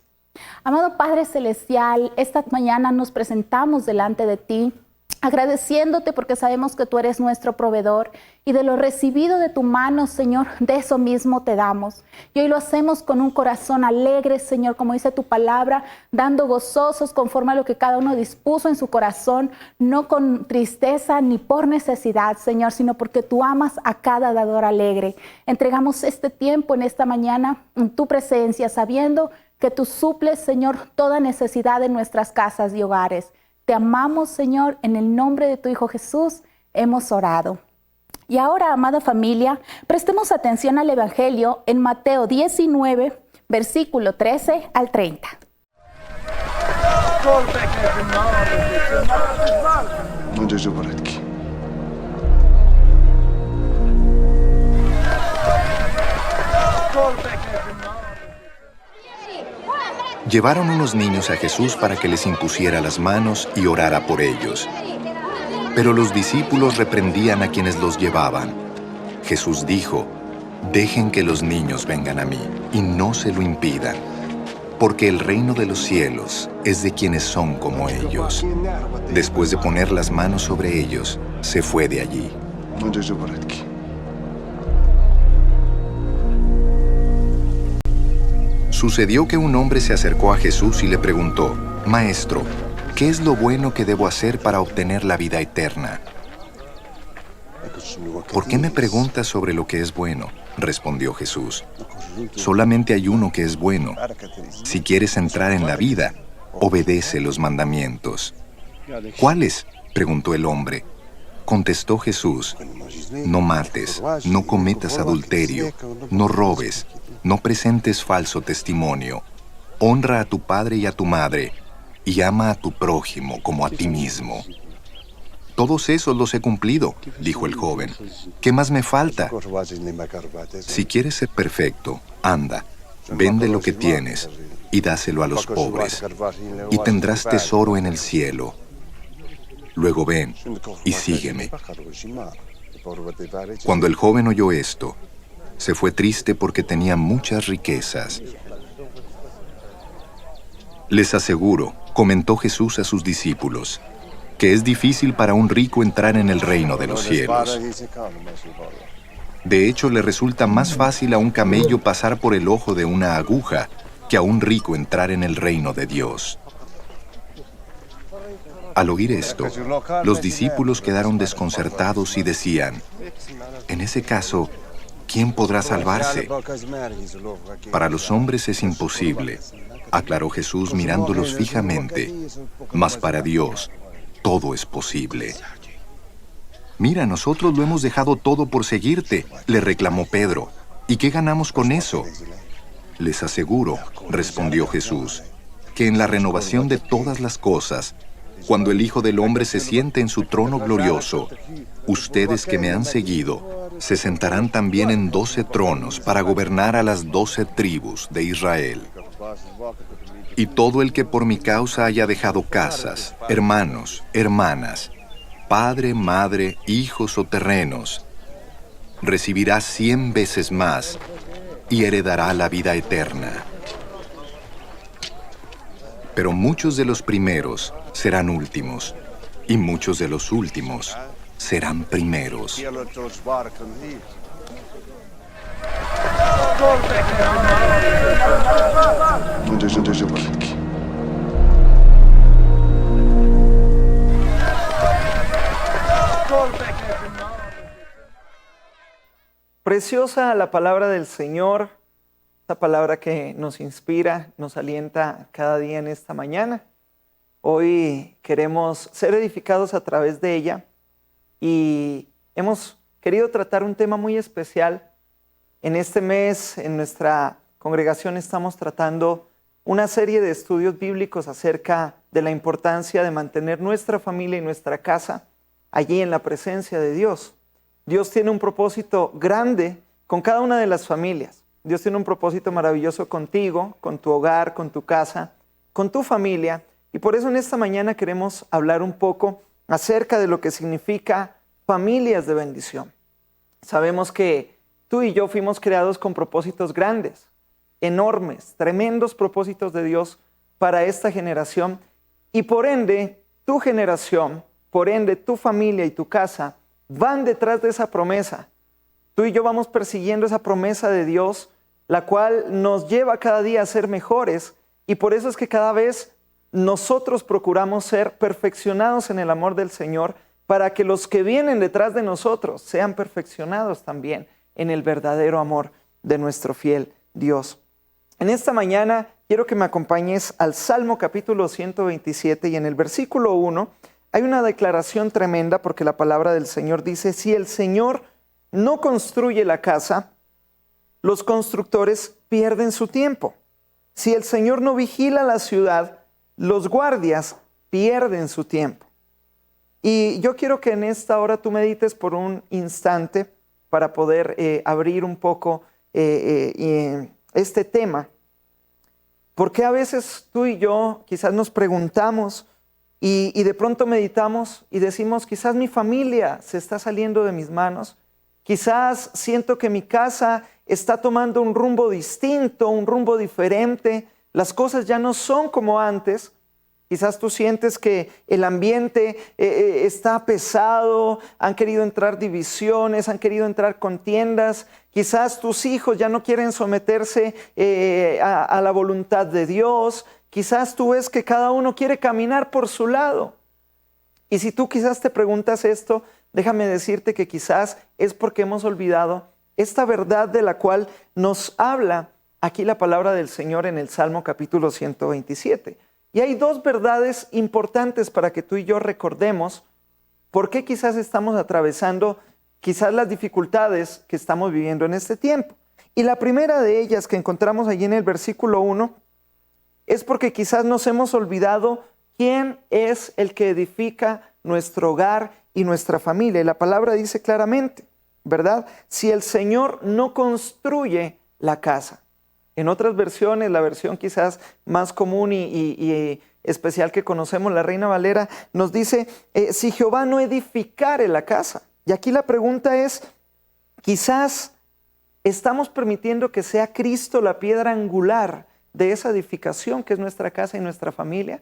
Amado Padre Celestial, esta mañana nos presentamos delante de ti agradeciéndote porque sabemos que tú eres nuestro proveedor y de lo recibido de tu mano, Señor, de eso mismo te damos. Y hoy lo hacemos con un corazón alegre, Señor, como dice tu palabra, dando gozosos conforme a lo que cada uno dispuso en su corazón, no con tristeza ni por necesidad, Señor, sino porque tú amas a cada dador alegre. Entregamos este tiempo en esta mañana en tu presencia, sabiendo que tú suples, Señor, toda necesidad en nuestras casas y hogares. Te amamos, Señor, en el nombre de tu Hijo Jesús hemos orado. Y ahora, amada familia, prestemos atención al Evangelio en Mateo 19, versículo 13 al 30.
Llevaron unos niños a Jesús para que les impusiera las manos y orara por ellos. Pero los discípulos reprendían a quienes los llevaban. Jesús dijo: «Dejen que los niños vengan a mí, y no se lo impidan, porque el reino de los cielos es de quienes son como ellos». Después de poner las manos sobre ellos, se fue de allí. Sucedió que un hombre se acercó a Jesús y le preguntó: «Maestro, ¿qué es lo bueno que debo hacer para obtener la vida eterna?». «¿Por qué me preguntas sobre lo que es bueno?», respondió Jesús. «Solamente hay uno que es bueno. Si quieres entrar en la vida, obedece los mandamientos». «¿Cuáles?», preguntó el hombre. Contestó Jesús: «No mates, no cometas adulterio, no robes, no presentes falso testimonio, honra a tu padre y a tu madre, y ama a tu prójimo como a ti mismo». «Todos esos los he cumplido», dijo el joven. «¿Qué más me falta?». «Si quieres ser perfecto, anda, vende lo que tienes y dáselo a los pobres, y tendrás tesoro en el cielo. Luego ven y sígueme». Cuando el joven oyó esto, se fue triste porque tenía muchas riquezas. «Les aseguro», comentó Jesús a sus discípulos, «que es difícil para un rico entrar en el reino de los cielos. De hecho, le resulta más fácil a un camello pasar por el ojo de una aguja que a un rico entrar en el reino de Dios». Al oír esto, los discípulos quedaron desconcertados y decían: «En ese caso, ¿quién podrá salvarse?». «Para los hombres es imposible», aclaró Jesús mirándolos fijamente, «mas para Dios todo es posible». «Mira, nosotros lo hemos dejado todo por seguirte», le reclamó Pedro. «¿Y qué ganamos con eso?». «Les aseguro», respondió Jesús, «que en la renovación de todas las cosas, cuando el Hijo del Hombre se siente en su trono glorioso, ustedes que me han seguido se sentarán también en 12 tronos para gobernar a las 12 tribus de Israel. Y todo el que por mi causa haya dejado casas, hermanos, hermanas, padre, madre, hijos o terrenos, recibirá 100 veces más y heredará la vida eterna. Pero muchos de los primeros serán últimos, y muchos de los últimos serán primeros».
Preciosa la palabra del Señor, esta palabra que nos inspira, nos alienta cada día en esta mañana. Hoy queremos ser edificados a través de ella y hemos querido tratar un tema muy especial. En este mes, en nuestra congregación, estamos tratando una serie de estudios bíblicos acerca de la importancia de mantener nuestra familia y nuestra casa allí en la presencia de Dios. Dios tiene un propósito grande con cada una de las familias. Dios tiene un propósito maravilloso contigo, con tu hogar, con tu casa, con tu familia. Y por eso en esta mañana queremos hablar un poco acerca de lo que significa familias de bendición. Sabemos que tú y yo fuimos creados con propósitos grandes, enormes, tremendos propósitos de Dios para esta generación. Y por ende, tu generación por ende tu familia y tu casa van detrás de esa promesa. Tú y yo vamos persiguiendo esa promesa de Dios, la cual nos lleva cada día a ser mejores, y por eso es que cada vez nosotros procuramos ser perfeccionados en el amor del Señor, para que los que vienen detrás de nosotros sean perfeccionados también en el verdadero amor de nuestro fiel Dios. En esta mañana quiero que me acompañes al Salmo capítulo 127, y en el versículo 1 hay una declaración tremenda, porque la palabra del Señor dice: si el Señor no construye la casa, los constructores pierden su tiempo. Si el Señor no vigila la ciudad, los guardias pierden su tiempo. Y yo quiero que en esta hora tú medites por un instante para poder abrir un poco este tema. Porque a veces tú y yo quizás nos preguntamos y de pronto meditamos y decimos: quizás mi familia se está saliendo de mis manos, quizás siento que mi casa está tomando un rumbo distinto, un rumbo diferente, las cosas ya no son como antes. Quizás tú sientes que el ambiente está pesado, han querido entrar divisiones, han querido entrar contiendas. Quizás tus hijos ya no quieren someterse a la voluntad de Dios. Quizás tú ves que cada uno quiere caminar por su lado. Y si tú quizás te preguntas esto, déjame decirte que quizás es porque hemos olvidado esta verdad de la cual nos habla aquí la palabra del Señor en el Salmo capítulo 127. Y hay dos verdades importantes para que tú y yo recordemos por qué quizás estamos atravesando quizás las dificultades que estamos viviendo en este tiempo. Y la primera de ellas que encontramos allí en el versículo 1 es porque quizás nos hemos olvidado quién es el que edifica nuestro hogar y nuestra familia. Y la palabra dice claramente, ¿verdad? Si el Señor no construye la casa. En otras versiones, la versión quizás más común y especial que conocemos, la Reina Valera, nos dice, si Jehová no edificare la casa. Y aquí la pregunta es, quizás estamos permitiendo que sea Cristo la piedra angular de esa edificación que es nuestra casa y nuestra familia.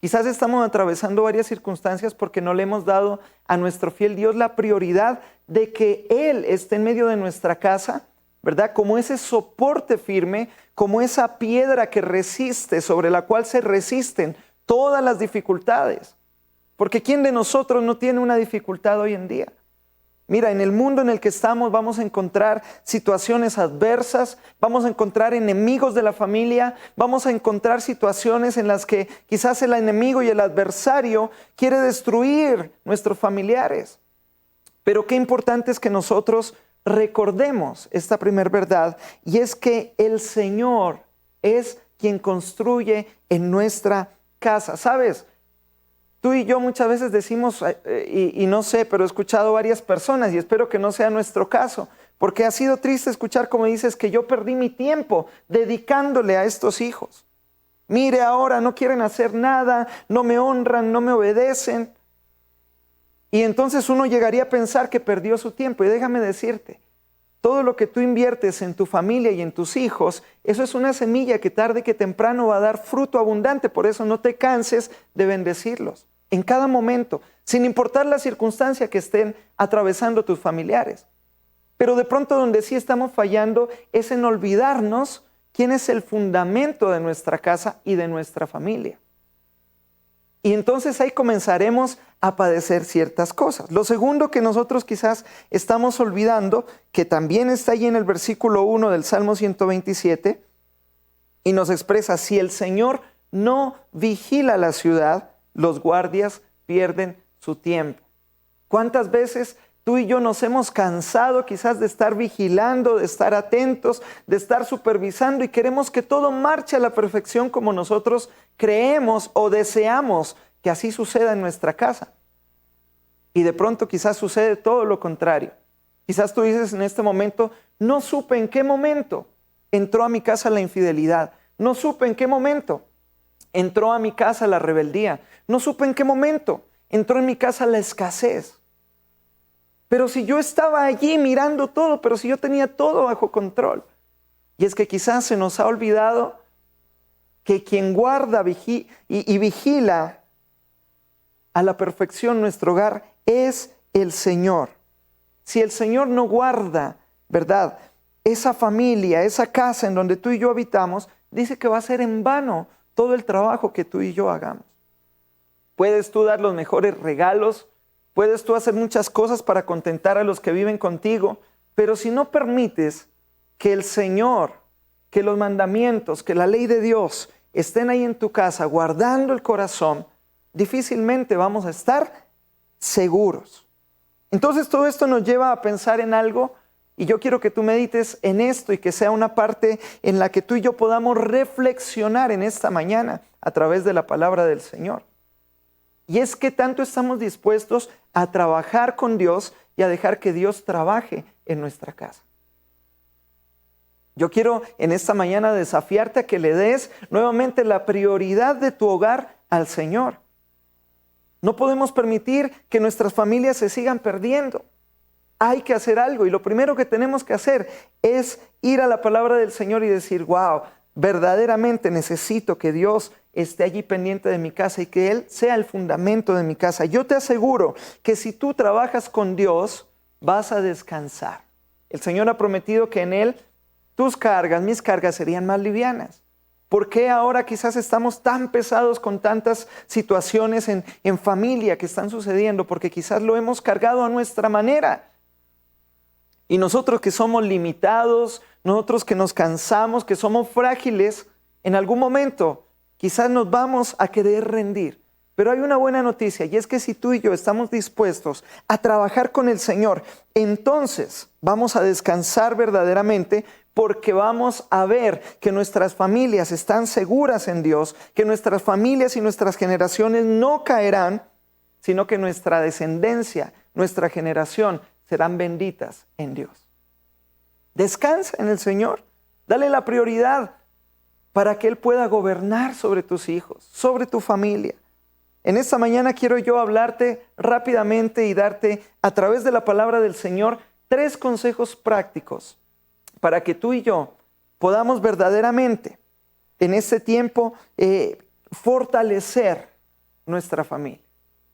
Quizás estamos atravesando varias circunstancias porque no le hemos dado a nuestro fiel Dios la prioridad de que Él esté en medio de nuestra casa, ¿verdad? Como ese soporte firme, como esa piedra que resiste, sobre la cual se resisten todas las dificultades. Porque ¿quién de nosotros no tiene una dificultad hoy en día? Mira, en el mundo en el que estamos vamos a encontrar situaciones adversas, vamos a encontrar enemigos de la familia, vamos a encontrar situaciones en las que quizás el enemigo y el adversario quiere destruir nuestros familiares. Pero qué importante es que nosotros recordemos esta primer verdad, y es que el Señor es quien construye en nuestra casa. ¿Sabes? Tú y yo muchas veces decimos, y no sé, pero he escuchado varias personas, y espero que no sea nuestro caso, porque ha sido triste escuchar como dices que yo perdí mi tiempo dedicándole a estos hijos. Mire, ahora no quieren hacer nada, no me honran, no me obedecen. Y entonces uno llegaría a pensar que perdió su tiempo. Y déjame decirte, todo lo que tú inviertes en tu familia y en tus hijos, eso es una semilla que tarde que temprano va a dar fruto abundante. Por eso no te canses de bendecirlos en cada momento, sin importar la circunstancia que estén atravesando tus familiares. Pero de pronto donde sí estamos fallando es en olvidarnos quién es el fundamento de nuestra casa y de nuestra familia. Y entonces ahí comenzaremos a padecer ciertas cosas. Lo segundo que nosotros quizás estamos olvidando, que también está ahí en el versículo 1 del Salmo 127, y nos expresa, si el Señor no vigila la ciudad, los guardias pierden su tiempo. ¿Cuántas veces tú y yo nos hemos cansado quizás de estar vigilando, de estar atentos, de estar supervisando y queremos que todo marche a la perfección como nosotros creemos o deseamos que así suceda en nuestra casa? Y de pronto quizás sucede todo lo contrario. Quizás tú dices en este momento, no supe en qué momento entró a mi casa la infidelidad, no supe en qué momento entró a mi casa la rebeldía, no supe en qué momento entró en mi casa la escasez. Pero si yo estaba allí mirando todo, pero si yo tenía todo bajo control. Y es que quizás se nos ha olvidado que quien guarda y vigila a la perfección nuestro hogar es el Señor. Si el Señor no guarda, ¿verdad?, esa familia, esa casa en donde tú y yo habitamos, dice que va a ser en vano todo el trabajo que tú y yo hagamos. Puedes tú dar los mejores regalos, puedes tú hacer muchas cosas para contentar a los que viven contigo, pero si no permites que el Señor, que los mandamientos, que la ley de Dios estén ahí en tu casa guardando el corazón, difícilmente vamos a estar seguros. Entonces todo esto nos lleva a pensar en algo, y yo quiero que tú medites en esto y que sea una parte en la que tú y yo podamos reflexionar en esta mañana a través de la palabra del Señor. Y es que tanto estamos dispuestos a trabajar con Dios y a dejar que Dios trabaje en nuestra casa. Yo quiero en esta mañana desafiarte a que le des nuevamente la prioridad de tu hogar al Señor. No podemos permitir que nuestras familias se sigan perdiendo. Hay que hacer algo, y lo primero que tenemos que hacer es ir a la palabra del Señor y decir, wow, verdaderamente necesito que Dios esté allí pendiente de mi casa y que Él sea el fundamento de mi casa. Yo te aseguro que si tú trabajas con Dios, vas a descansar. El Señor ha prometido que en Él tus cargas, mis cargas serían más livianas. ¿Por qué ahora quizás estamos tan pesados con tantas situaciones en familia que están sucediendo? Porque quizás lo hemos cargado a nuestra manera. Y nosotros que somos limitados, nosotros que nos cansamos, que somos frágiles, en algún momento quizás nos vamos a querer rendir. Pero hay una buena noticia, y es que si tú y yo estamos dispuestos a trabajar con el Señor, entonces vamos a descansar verdaderamente, porque vamos a ver que nuestras familias están seguras en Dios, que nuestras familias y nuestras generaciones no caerán, sino que nuestra descendencia, nuestra generación, serán benditas en Dios. Descansa en el Señor, dale la prioridad para que Él pueda gobernar sobre tus hijos, sobre tu familia. En esta mañana quiero yo hablarte rápidamente y darte a través de la palabra del Señor 3 consejos prácticos para que tú y yo podamos verdaderamente en este tiempo fortalecer nuestra familia.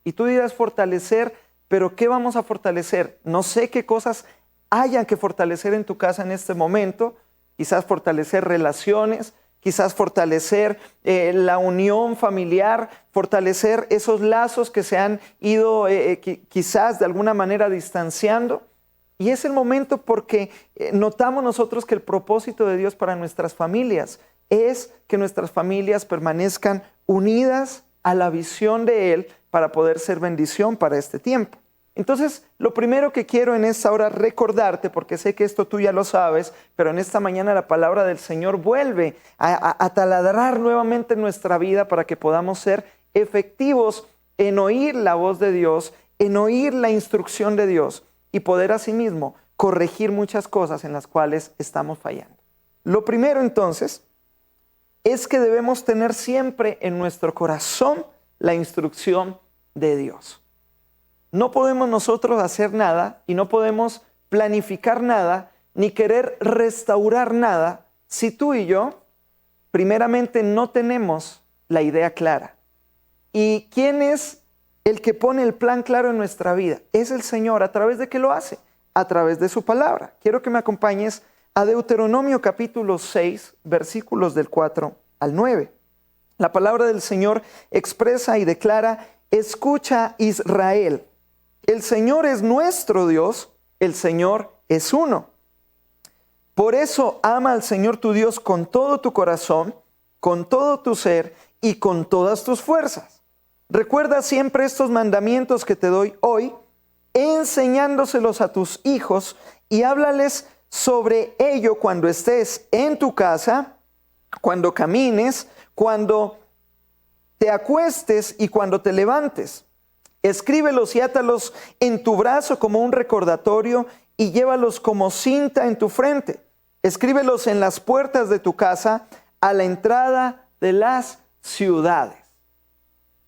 Y tú dirás fortalecer, pero ¿qué vamos a fortalecer? No sé qué cosas hayan que fortalecer en tu casa en este momento. Quizás fortalecer relaciones, quizás fortalecer la unión familiar, fortalecer esos lazos que se han ido quizás de alguna manera distanciando. Y es el momento porque notamos nosotros que el propósito de Dios para nuestras familias es que nuestras familias permanezcan unidas a la visión de Él para poder ser bendición para este tiempo. Entonces, lo primero que quiero en esta hora recordarte, porque sé que esto tú ya lo sabes, pero en esta mañana la palabra del Señor vuelve a taladrar nuevamente nuestra vida para que podamos ser efectivos en oír la voz de Dios, en oír la instrucción de Dios y poder asimismo corregir muchas cosas en las cuales estamos fallando. Lo primero entonces es que debemos tener siempre en nuestro corazón la instrucción de Dios. No podemos nosotros hacer nada y no podemos planificar nada ni querer restaurar nada si tú y yo primeramente no tenemos la idea clara. ¿Y quién es el que pone el plan claro en nuestra vida? Es el Señor. ¿A través de qué lo hace? A través de su palabra. Quiero que me acompañes a Deuteronomio capítulo 6, versículos del 4 al 9. La palabra del Señor expresa y declara: escucha, Israel, el Señor es nuestro Dios, el Señor es uno. Por eso ama al Señor tu Dios con todo tu corazón, con todo tu ser y con todas tus fuerzas. Recuerda siempre estos mandamientos que te doy hoy, enseñándoselos a tus hijos, y háblales sobre ello cuando estés en tu casa, cuando camines, cuando te acuestes y cuando te levantes. Escríbelos y átalos en tu brazo como un recordatorio y llévalos como cinta en tu frente. Escríbelos en las puertas de tu casa, a la entrada de las ciudades.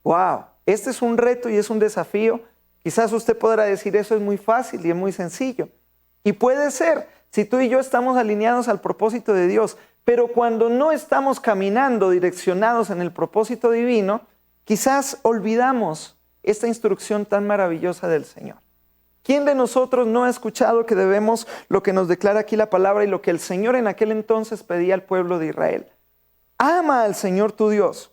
¡Wow! Este es un reto y es un desafío. Quizás usted podrá decir, eso es muy fácil y es muy sencillo. Y puede ser, si tú y yo estamos alineados al propósito de Dios. Pero cuando no estamos caminando direccionados en el propósito divino, quizás olvidamos esta instrucción tan maravillosa del Señor? ¿Quién de nosotros no ha escuchado que debemos lo que nos declara aquí la palabra y lo que el Señor en aquel entonces pedía al pueblo de Israel? Ama al Señor tu Dios.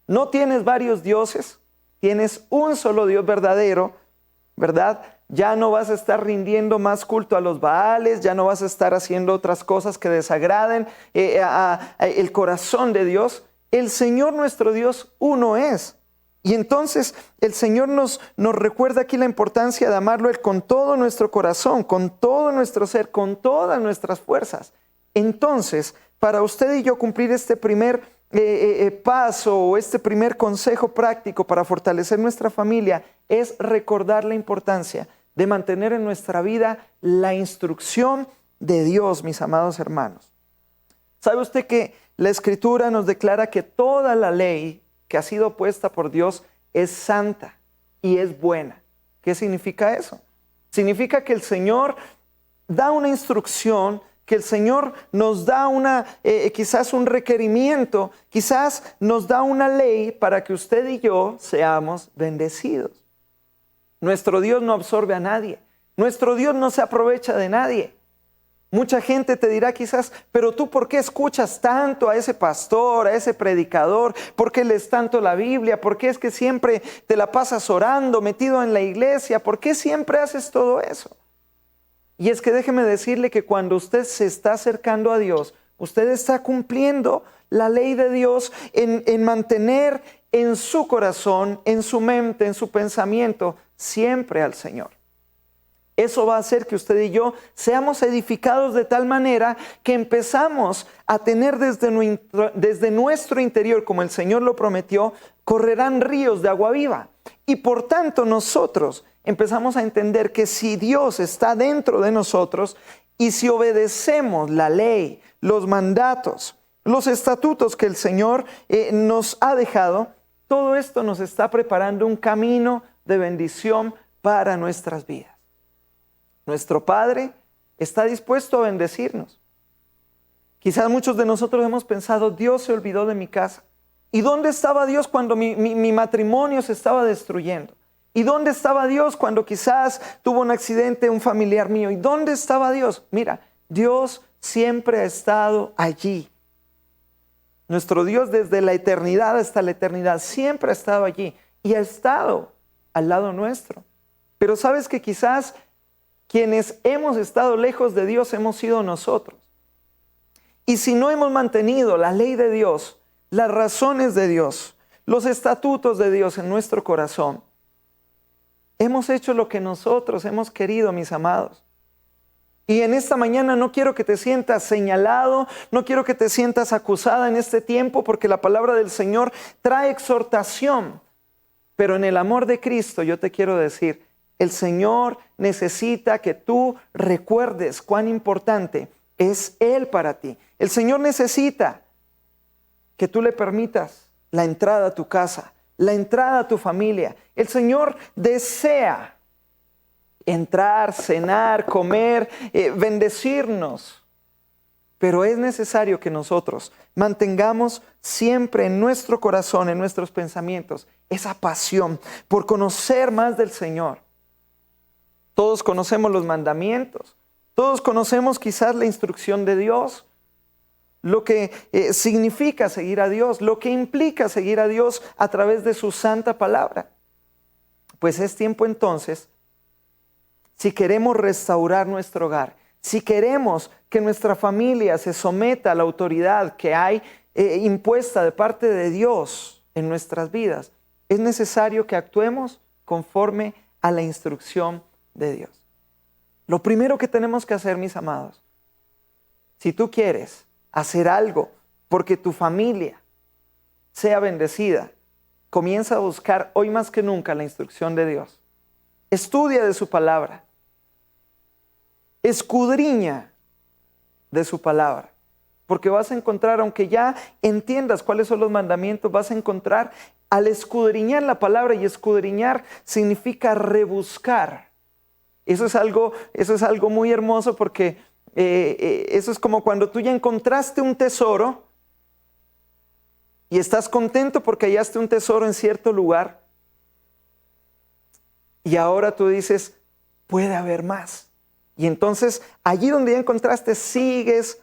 No tienes varios dioses, tienes un solo Dios verdadero, ¿verdad? Ya no vas a estar rindiendo más culto a los Baales, ya no vas a estar haciendo otras cosas que desagraden el corazón de Dios. El Señor nuestro Dios uno es. Y entonces el Señor nos recuerda aquí la importancia de amarlo Él con todo nuestro corazón, con todo nuestro ser, con todas nuestras fuerzas. Entonces, para usted y yo cumplir este primer paso o este primer consejo práctico para fortalecer nuestra familia es recordar la importancia de mantener en nuestra vida la instrucción de Dios, mis amados hermanos. ¿Sabe usted que la Escritura nos declara que toda la ley que ha sido puesta por Dios es santa y es buena? ¿Qué significa eso? Significa que el Señor da una instrucción, que el Señor nos da quizás un requerimiento, quizás nos da una ley para que usted y yo seamos bendecidos. Nuestro Dios no absorbe a nadie. Nuestro Dios no se aprovecha de nadie. Mucha gente te dirá quizás, pero tú ¿por qué escuchas tanto a ese pastor, a ese predicador? ¿Por qué lees tanto la Biblia? ¿Por qué es que siempre te la pasas orando, metido en la iglesia? ¿Por qué siempre haces todo eso? Y es que déjeme decirle que cuando usted se está acercando a Dios, usted está cumpliendo la ley de Dios en mantener en su corazón, en su mente, en su pensamiento, siempre al Señor. Eso va a hacer que usted y yo seamos edificados de tal manera que empezamos a tener desde nuestro interior, como el Señor lo prometió, correrán ríos de agua viva. Y por tanto nosotros empezamos a entender que si Dios está dentro de nosotros y si obedecemos la ley, los mandatos, los estatutos que el Señor nos ha dejado, todo esto nos está preparando un camino de bendición para nuestras vidas. Nuestro Padre está dispuesto a bendecirnos. Quizás muchos de nosotros hemos pensado, Dios se olvidó de mi casa. ¿Y dónde estaba Dios cuando mi matrimonio se estaba destruyendo? ¿Y dónde estaba Dios cuando quizás tuvo un accidente un familiar mío? ¿Y dónde estaba Dios? Mira, Dios siempre ha estado allí. Nuestro Dios desde la eternidad hasta la eternidad siempre ha estado allí y ha estado al lado nuestro. Pero sabes que quizás quienes hemos estado lejos de Dios hemos sido nosotros. Y si no hemos mantenido la ley de Dios, las razones de Dios, los estatutos de Dios en nuestro corazón, hemos hecho lo que nosotros hemos querido, mis amados. Y en esta mañana no quiero que te sientas señalado, no quiero que te sientas acusada en este tiempo, porque la palabra del Señor trae exhortación. Pero en el amor de Cristo yo te quiero decir, el Señor necesita que tú recuerdes cuán importante es Él para ti. El Señor necesita que tú le permitas la entrada a tu casa, la entrada a tu familia. El Señor desea entrar, cenar, comer, bendecirnos. Pero es necesario que nosotros mantengamos siempre en nuestro corazón, en nuestros pensamientos, esa pasión por conocer más del Señor. Todos conocemos los mandamientos, todos conocemos quizás la instrucción de Dios, lo que significa seguir a Dios, lo que implica seguir a Dios a través de su santa palabra. Pues es tiempo entonces, si queremos restaurar nuestro hogar, si queremos que nuestra familia se someta a la autoridad que hay impuesta de parte de Dios en nuestras vidas, es necesario que actuemos conforme a la instrucción de Dios. Lo primero que tenemos que hacer, mis amados, si tú quieres hacer algo porque tu familia sea bendecida, comienza a buscar hoy más que nunca la instrucción de Dios. Estudia de su palabra. Escudriña de su palabra. Porque vas a encontrar, aunque ya entiendas cuáles son los mandamientos, vas a encontrar al escudriñar la palabra, y escudriñar significa rebuscar. Eso es algo muy hermoso, porque eso es como cuando tú ya encontraste un tesoro y estás contento porque hallaste un tesoro en cierto lugar. Y ahora tú dices, puede haber más. Y entonces, allí donde ya encontraste, sigues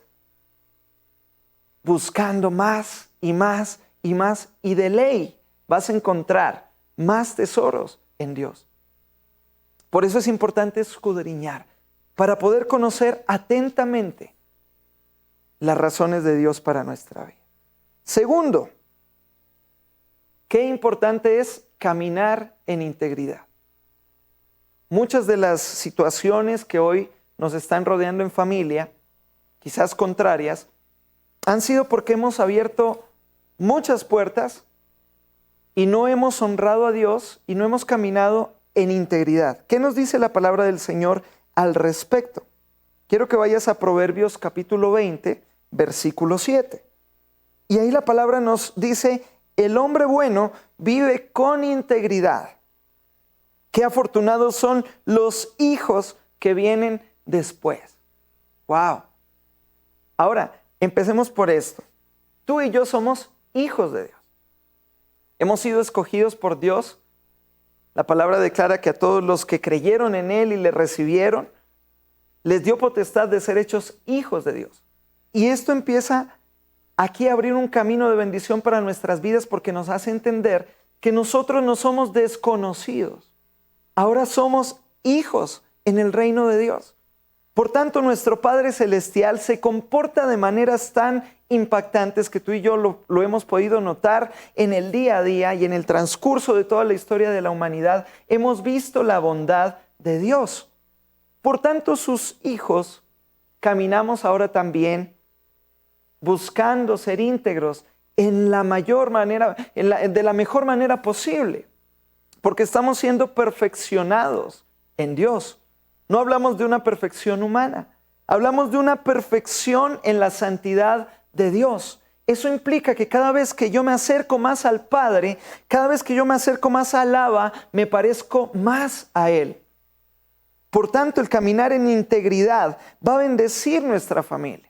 buscando más y más y más. Y de ley vas a encontrar más tesoros en Dios. Por eso es importante escudriñar, para poder conocer atentamente las razones de Dios para nuestra vida. Segundo, qué importante es caminar en integridad. Muchas de las situaciones que hoy nos están rodeando en familia, quizás contrarias, han sido porque hemos abierto muchas puertas y no hemos honrado a Dios y no hemos caminado en integridad. ¿Qué nos dice la palabra del Señor al respecto? Quiero que vayas a Proverbios capítulo 20, versículo 7. Y ahí la palabra nos dice, el hombre bueno vive con integridad. Qué afortunados son los hijos que vienen después. ¡Wow! Ahora, empecemos por esto. Tú y yo somos hijos de Dios. Hemos sido escogidos por Dios. La palabra declara que a todos los que creyeron en Él y le recibieron, les dio potestad de ser hechos hijos de Dios. Y esto empieza aquí a abrir un camino de bendición para nuestras vidas porque nos hace entender que nosotros no somos desconocidos. Ahora somos hijos en el reino de Dios. Por tanto, nuestro Padre Celestial se comporta de maneras tan impactantes que tú y yo lo hemos podido notar en el día a día y en el transcurso de toda la historia de la humanidad. Hemos visto la bondad de Dios. Por tanto, sus hijos caminamos ahora también buscando ser íntegros en la mayor manera, de la mejor manera posible, porque estamos siendo perfeccionados en Dios. No hablamos de una perfección humana, hablamos de una perfección en la santidad de Dios. Eso implica que cada vez que yo me acerco más al Padre, cada vez que yo me acerco más al Abba, me parezco más a Él. Por tanto, el caminar en integridad va a bendecir nuestra familia.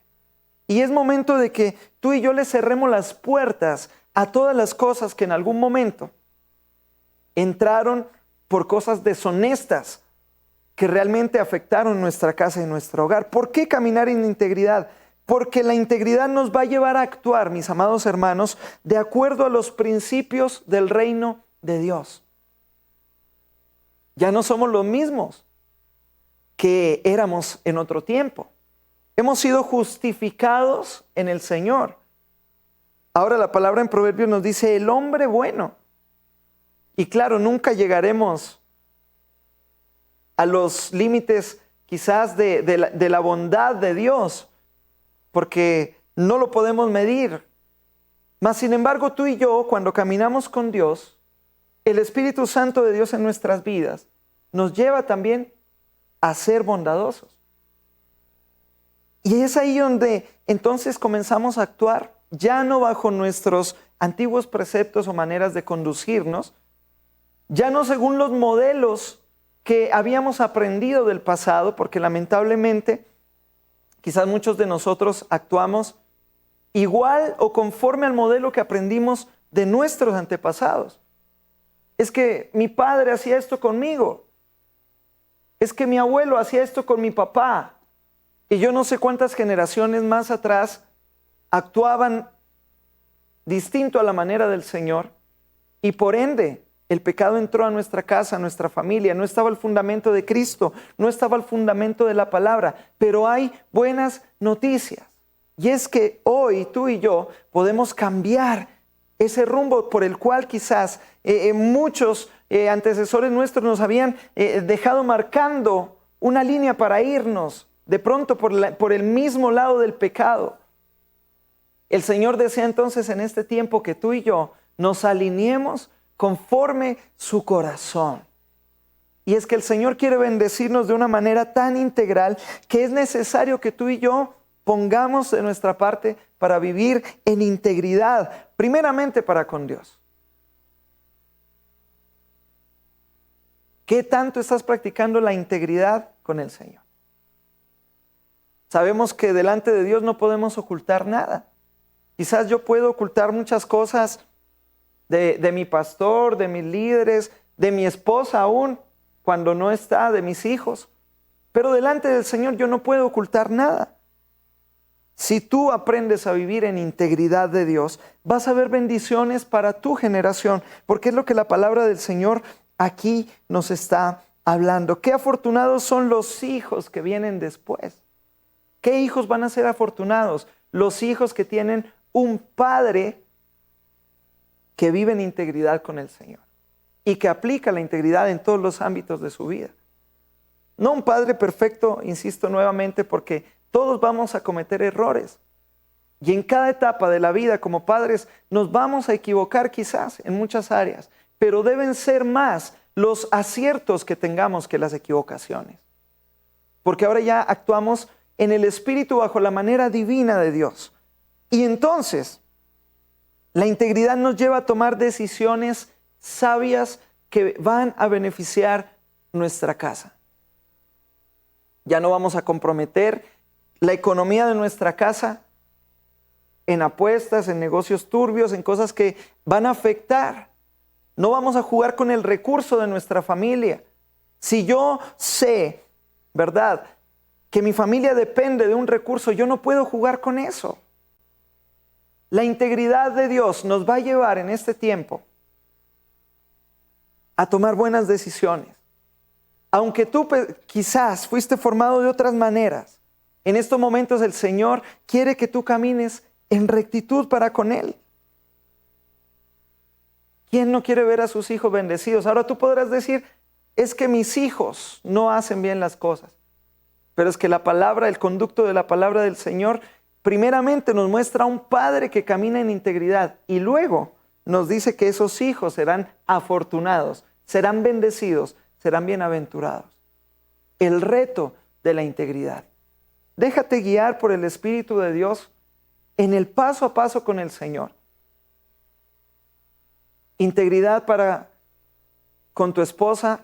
Y es momento de que tú y yo le cerremos las puertas a todas las cosas que en algún momento entraron por cosas deshonestas que realmente afectaron nuestra casa y nuestro hogar. ¿Por qué caminar en integridad? Porque la integridad nos va a llevar a actuar, mis amados hermanos, de acuerdo a los principios del reino de Dios. Ya no somos los mismos que éramos en otro tiempo. Hemos sido justificados en el Señor. Ahora la palabra en Proverbios nos dice el hombre bueno. Y claro, nunca llegaremos a los límites quizás de la bondad de Dios, porque no lo podemos medir. Mas sin embargo, tú y yo, cuando caminamos con Dios, el Espíritu Santo de Dios en nuestras vidas nos lleva también a ser bondadosos. Y es ahí donde entonces comenzamos a actuar, ya no bajo nuestros antiguos preceptos o maneras de conducirnos, ya no según los modelos que habíamos aprendido del pasado, porque lamentablemente quizás muchos de nosotros actuamos igual o conforme al modelo que aprendimos de nuestros antepasados. Es que mi padre hacía esto conmigo, es que mi abuelo hacía esto con mi papá, y yo no sé cuántas generaciones más atrás actuaban distinto a la manera del Señor, y por ende el pecado entró a nuestra casa, a nuestra familia. No estaba el fundamento de Cristo, no estaba el fundamento de la palabra, pero hay buenas noticias. Y es que hoy tú y yo podemos cambiar ese rumbo por el cual quizás muchos antecesores nuestros nos habían dejado marcando una línea para irnos de pronto por el mismo lado del pecado. El Señor desea entonces en este tiempo que tú y yo nos alineemos conforme su corazón. Y es que el Señor quiere bendecirnos de una manera tan integral que es necesario que tú y yo pongamos de nuestra parte para vivir en integridad, primeramente para con Dios. ¿Qué tanto estás practicando la integridad con el Señor? Sabemos que delante de Dios no podemos ocultar nada. Quizás yo puedo ocultar muchas cosas de mi pastor, de mis líderes, de mi esposa aún, cuando no está de mis hijos. Pero delante del Señor yo no puedo ocultar nada. Si tú aprendes a vivir en integridad de Dios, vas a ver bendiciones para tu generación, porque es lo que la palabra del Señor aquí nos está hablando. Qué afortunados son los hijos que vienen después. ¿Qué hijos van a ser afortunados? Los hijos que tienen un padre que vive en integridad con el Señor y que aplica la integridad en todos los ámbitos de su vida. No un padre perfecto, insisto nuevamente, porque todos vamos a cometer errores. Y en cada etapa de la vida como padres nos vamos a equivocar quizás en muchas áreas, pero deben ser más los aciertos que tengamos que las equivocaciones. Porque ahora ya actuamos en el Espíritu bajo la manera divina de Dios. Y entonces, la integridad nos lleva a tomar decisiones sabias que van a beneficiar nuestra casa. Ya no vamos a comprometer la economía de nuestra casa en apuestas, en negocios turbios, en cosas que van a afectar. No vamos a jugar con el recurso de nuestra familia. Si yo sé, ¿verdad?, que mi familia depende de un recurso, yo no puedo jugar con eso. La integridad de Dios nos va a llevar en este tiempo a tomar buenas decisiones. Aunque tú quizás fuiste formado de otras maneras, en estos momentos el Señor quiere que tú camines en rectitud para con Él. ¿Quién no quiere ver a sus hijos bendecidos? Ahora tú podrás decir, es que mis hijos no hacen bien las cosas. Pero es que la palabra, el conducto de la palabra del Señor, primeramente nos muestra a un padre que camina en integridad y luego nos dice que esos hijos serán afortunados, serán bendecidos, serán bienaventurados. El reto de la integridad. Déjate guiar por el Espíritu de Dios en el paso a paso con el Señor. Integridad con tu esposa,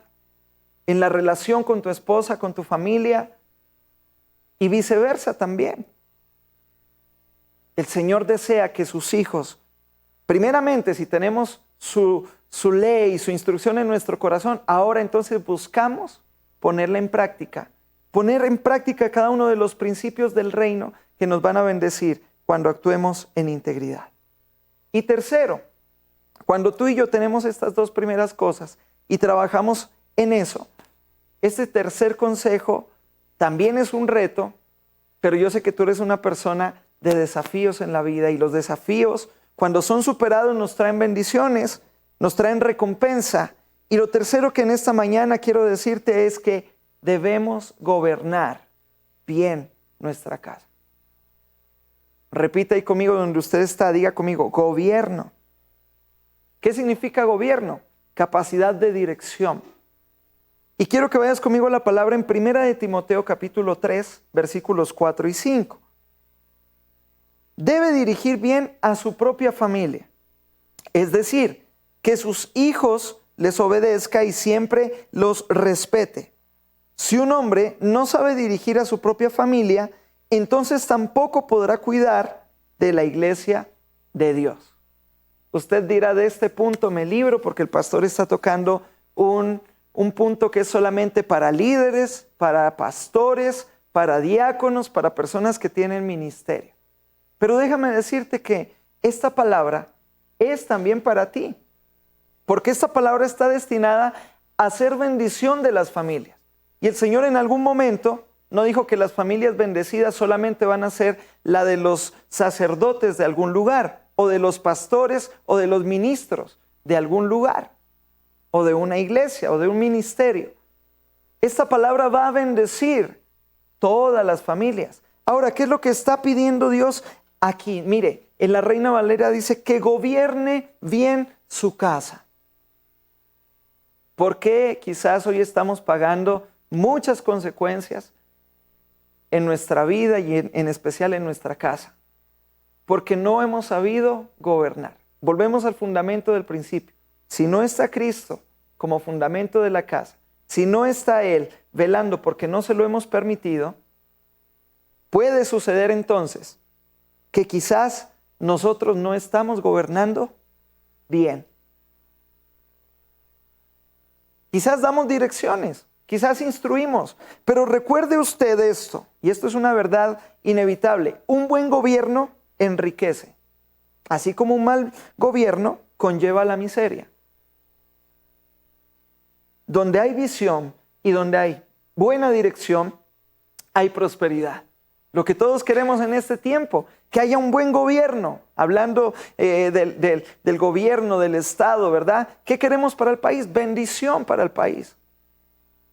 en la relación con tu esposa, con tu familia y viceversa también. El Señor desea que sus hijos, primeramente si tenemos su ley, su instrucción en nuestro corazón, ahora entonces buscamos ponerla en práctica. Poner en práctica cada uno de los principios del reino que nos van a bendecir cuando actuemos en integridad. Y tercero, cuando tú y yo tenemos estas dos primeras cosas y trabajamos en eso, este tercer consejo también es un reto, pero yo sé que tú eres una persona de desafíos en la vida y los desafíos, cuando son superados, nos traen bendiciones, nos traen recompensa. Y lo tercero que en esta mañana quiero decirte es que debemos gobernar bien nuestra casa. Repita ahí conmigo donde usted está, diga conmigo, gobierno. ¿Qué significa gobierno? Capacidad de dirección. Y quiero que vayas conmigo a la palabra en 1 de Timoteo capítulo 3, versículos 4 y 5. Debe dirigir bien a su propia familia, es decir, que sus hijos les obedezca y siempre los respete. Si un hombre no sabe dirigir a su propia familia, entonces tampoco podrá cuidar de la iglesia de Dios. Usted dirá, de este punto me libro porque el pastor está tocando un punto que es solamente para líderes, para pastores, para diáconos, para personas que tienen ministerio. Pero déjame decirte que esta palabra es también para ti, porque esta palabra está destinada a ser bendición de las familias. Y el Señor en algún momento no dijo que las familias bendecidas solamente van a ser la de los sacerdotes de algún lugar, o de los pastores, o de los ministros de algún lugar, o de una iglesia, o de un ministerio. Esta palabra va a bendecir todas las familias. Ahora, ¿qué es lo que está pidiendo Dios aquí? Mire, en la Reina Valera dice que gobierne bien su casa. ¿Por qué quizás hoy estamos pagando muchas consecuencias en nuestra vida y en especial en nuestra casa? Porque no hemos sabido gobernar. Volvemos al fundamento del principio. Si no está Cristo como fundamento de la casa, si no está Él velando porque no se lo hemos permitido, puede suceder entonces que quizás nosotros no estamos gobernando bien. Quizás damos direcciones, quizás instruimos, pero recuerde usted esto, y esto es una verdad inevitable: un buen gobierno enriquece, así como un mal gobierno conlleva la miseria. Donde hay visión y donde hay buena dirección, hay prosperidad. Lo que todos queremos en este tiempo, que haya un buen gobierno. Hablando del gobierno, del Estado, ¿verdad? ¿Qué queremos para el país? Bendición para el país.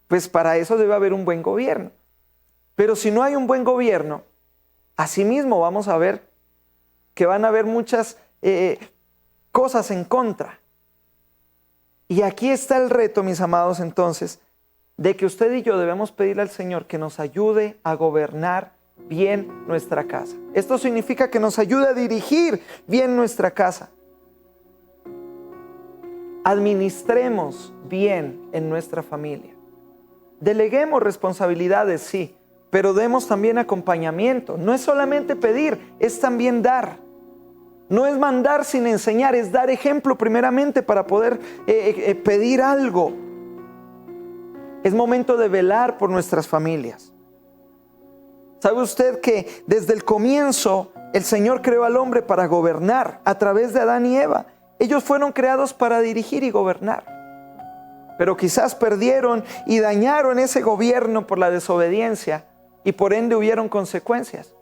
Pues para eso debe haber un buen gobierno. Pero si no hay un buen gobierno, asimismo vamos a ver que van a haber muchas cosas en contra. Y aquí está el reto, mis amados, entonces, de que usted y yo debemos pedirle al Señor que nos ayude a gobernar bien nuestra casa. Esto significa que nos ayude a dirigir bien nuestra casa. Administremos bien en nuestra familia. Deleguemos responsabilidades, sí, pero demos también acompañamiento. No es solamente pedir, es también dar. No es mandar sin enseñar, es dar ejemplo primeramente para poder pedir algo. Es momento de velar por nuestras familias. ¿Sabe usted que desde el comienzo el Señor creó al hombre para gobernar a través de Adán y Eva? Ellos fueron creados para dirigir y gobernar. Pero quizás perdieron y dañaron ese gobierno por la desobediencia y por ende hubieron consecuencias.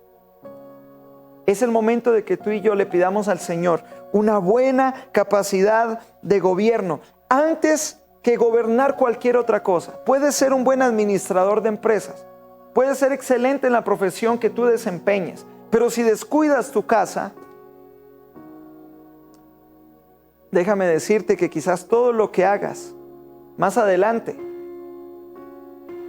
Es el momento de que tú y yo le pidamos al Señor una buena capacidad de gobierno antes que gobernar cualquier otra cosa. Puedes ser un buen administrador de empresas, puedes ser excelente en la profesión que tú desempeñes, pero si descuidas tu casa, déjame decirte que quizás todo lo que hagas más adelante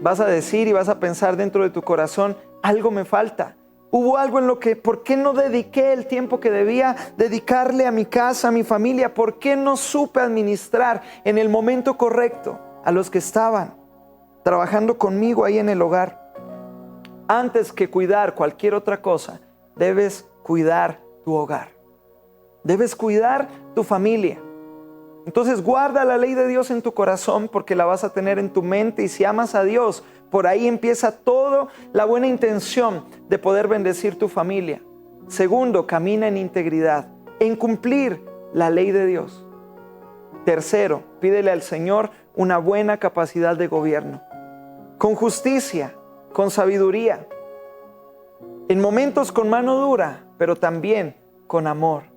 vas a decir y vas a pensar dentro de tu corazón: algo me falta. Hubo algo en lo que, ¿por qué no dediqué el tiempo que debía dedicarle a mi casa, a mi familia? ¿Por qué no supe administrar en el momento correcto a los que estaban trabajando conmigo ahí en el hogar? Antes que cuidar cualquier otra cosa, debes cuidar tu hogar. Debes cuidar tu familia. Entonces guarda la ley de Dios en tu corazón, porque la vas a tener en tu mente, y si amas a Dios, por ahí empieza toda la buena intención de poder bendecir tu familia. Segundo, camina en integridad, en cumplir la ley de Dios. Tercero, pídele al Señor una buena capacidad de gobierno, con justicia, con sabiduría, en momentos con mano dura, pero también con amor.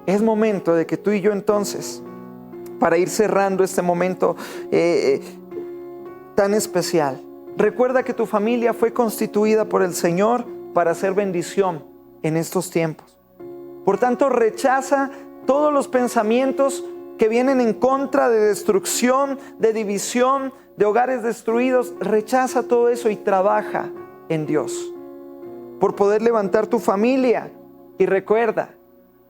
Es momento de que tú y yo entonces, para ir cerrando este momento tan especial, recuerda que tu familia fue constituida por el Señor para hacer bendición en estos tiempos. Por tanto, rechaza todos los pensamientos que vienen en contra de destrucción, de división, de hogares destruidos. Rechaza todo eso y trabaja en Dios por poder levantar tu familia. Y recuerda,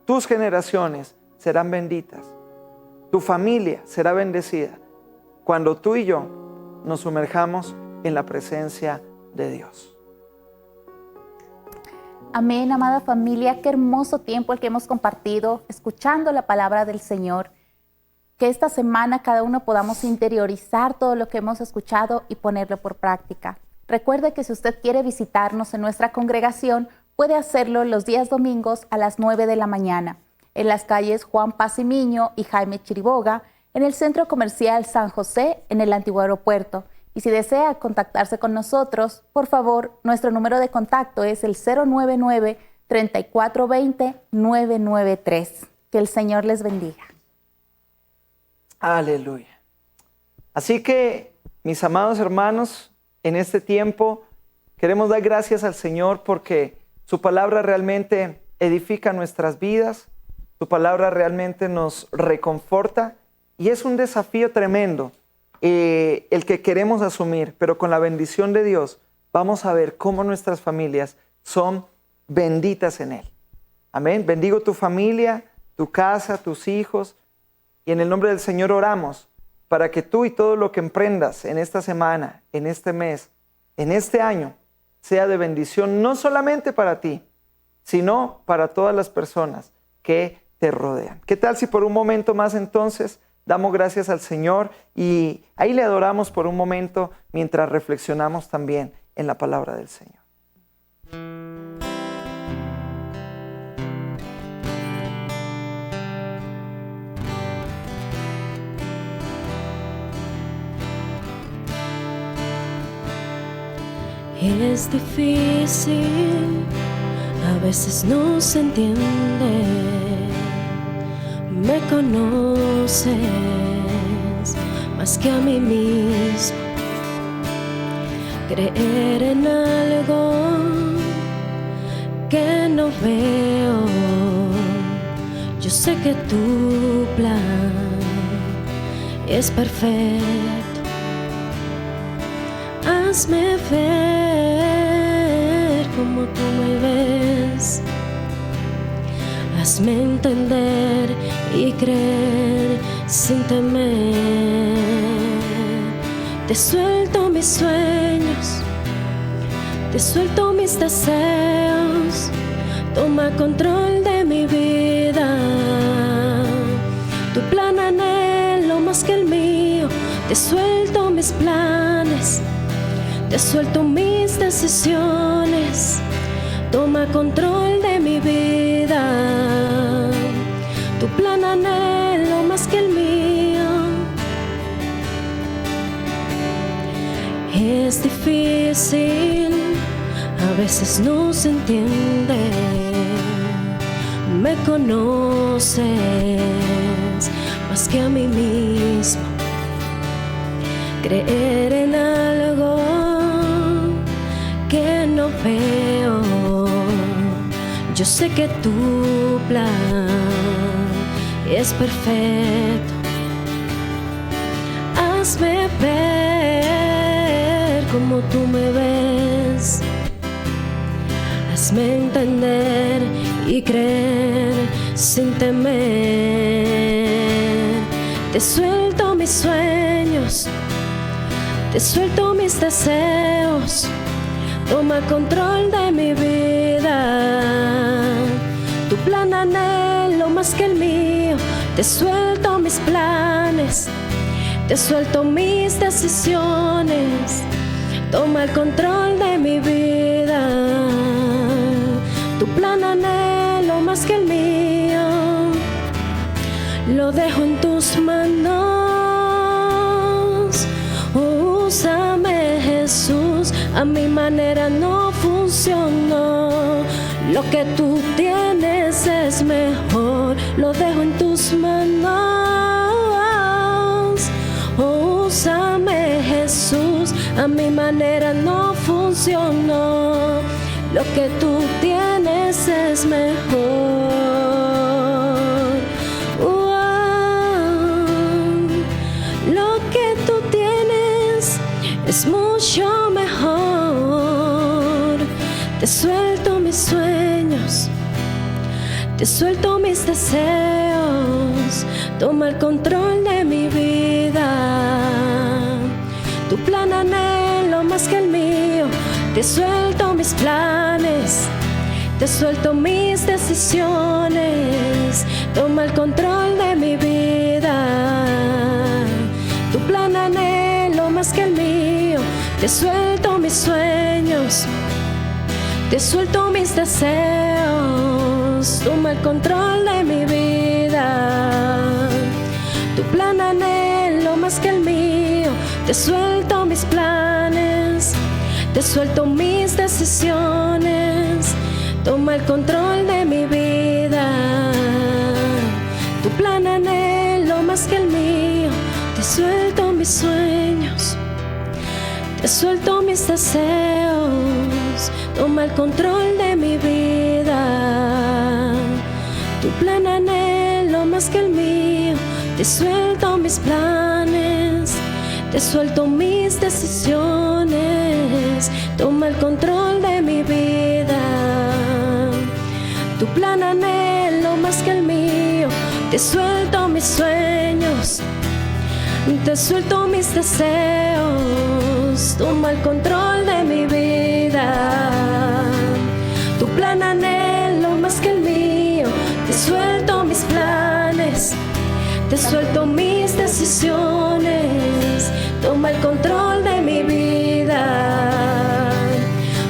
tus generaciones serán benditas. Tu familia será bendecida cuando tú y yo nos sumerjamos en la presencia de Dios.
Amén, amada familia. Qué hermoso tiempo el que hemos compartido escuchando la palabra del Señor. Que esta semana cada uno podamos interiorizar todo lo que hemos escuchado y ponerlo por práctica. Recuerde que si usted quiere visitarnos en nuestra congregación, puede hacerlo los días domingos a las 9 de la mañana, en las calles Juan Pacimiño y Jaime Chiriboga, en el Centro Comercial San José, en el Antiguo Aeropuerto. Y si desea contactarse con nosotros, por favor, nuestro número de contacto es el 099-3420-993. Que el Señor les bendiga.
Aleluya. Así que, mis amados hermanos, en este tiempo queremos dar gracias al Señor porque su palabra realmente edifica nuestras vidas, su palabra realmente nos reconforta y es un desafío tremendo el que queremos asumir, pero con la bendición de Dios vamos a ver cómo nuestras familias son benditas en Él. Amén. Bendigo tu familia, tu casa, tus hijos, y en el nombre del Señor oramos para que tú y todo lo que emprendas en esta semana, en este mes, en este año, sea de bendición no solamente para ti, sino para todas las personas que te rodean. ¿Qué tal si por un momento más entonces damos gracias al Señor y ahí le adoramos por un momento mientras reflexionamos también en la palabra del Señor.
Es difícil, a veces no se entiende. Me conoces más que a mí mismo. Creer en algo que no veo. Yo sé que tu plan es perfecto. Hazme ver como tú me ves. Hazme entender y creer sin temer. Te suelto mis sueños, te suelto mis deseos. Toma control de mi vida. Tu plan anhelo más que el mío. Te suelto mis planes. Te suelto mis decisiones. Toma control de mi vida. Tu plan anhelo más que el mío. Es difícil, a veces no se entiende. Me conoces más que a mí mismo. Creer en algo que no veo. Yo sé que tu plan es perfecto. Hazme ver como tú me ves. Hazme entender y creer sin temer. Te suelto mis sueños. Te suelto mis deseos. Toma control de mi vida. Tu plan anhelo más que el mío. Te suelto mis planes. Te suelto mis decisiones. Toma el control de mi vida. Tu plan anhelo más que el mío. Lo dejo en tus manos. Úsame, Jesús. A mi manera no funcionó. Lo que tú tienes es mejor. Lo dejo en tus manos. Úsame, Jesús. A mi manera no funcionó. Lo que tú tienes es mejor. Lo que tú tienes es mucho mejor. Te suelto mis sueños. Te suelto mis deseos. Toma el control de mi vida. Tu plan anhelo más que el mío. Te suelto mis planes. Te suelto mis decisiones. Toma el control de mi vida. Tu plan anhelo más que el mío. Te suelto mis sueños. Te suelto mis deseos. Toma el control de mi vida. Tu plan anhelo más que el mío. Te suelto mis planes. Te suelto mis decisiones. Toma el control de mi vida. Tu plan anhelo más que el mío. Te suelto mis sueños. Te suelto mis deseos. Toma el control de mi vida. Tu plan anhelo más que el mío. Te suelto mis planes. Te suelto mis decisiones. Toma el control de mi vida. Tu plan anhelo más que el mío. Te suelto mis sueños. Te suelto mis deseos. Toma el control de mi vida. Tu plan anhelo más que el mío. Te suelto mis planes. Te suelto mis mis decisiones, toma el control de mi vida.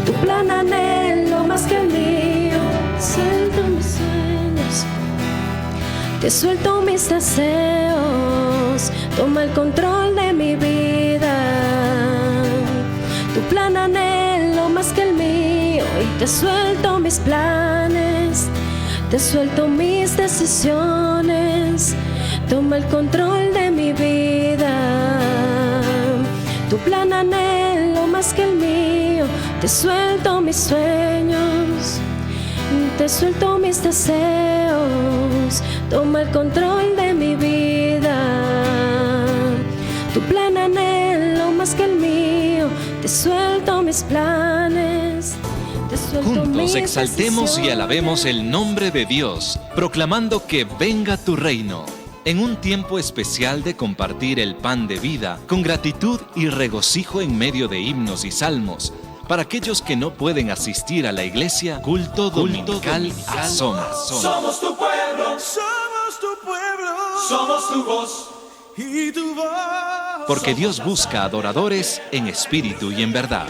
Tu plan anhelo más que el mío, suelto mis sueños, te suelto mis deseos, toma el control de mi vida. Tu plan anhelo más que el mío y te suelto mis planes, te suelto mis decisiones, toma el control de mi vida. Tu plan anhelo más que el mío, te suelto mis sueños, te suelto mis deseos, toma el control de mi vida. Tu plan anhelo más que el mío, te suelto mis planes, te suelto
Juntos
mis
exaltemos y alabemos el nombre de Dios, proclamando que venga tu reino. En un tiempo especial de compartir el pan de vida, con gratitud y regocijo en medio de himnos y salmos, para aquellos que no pueden asistir a la iglesia, culto dominical a Somas.
Somos tu pueblo, somos tu pueblo, somos tu voz y tu voz.
Porque Dios busca adoradores en espíritu y en verdad.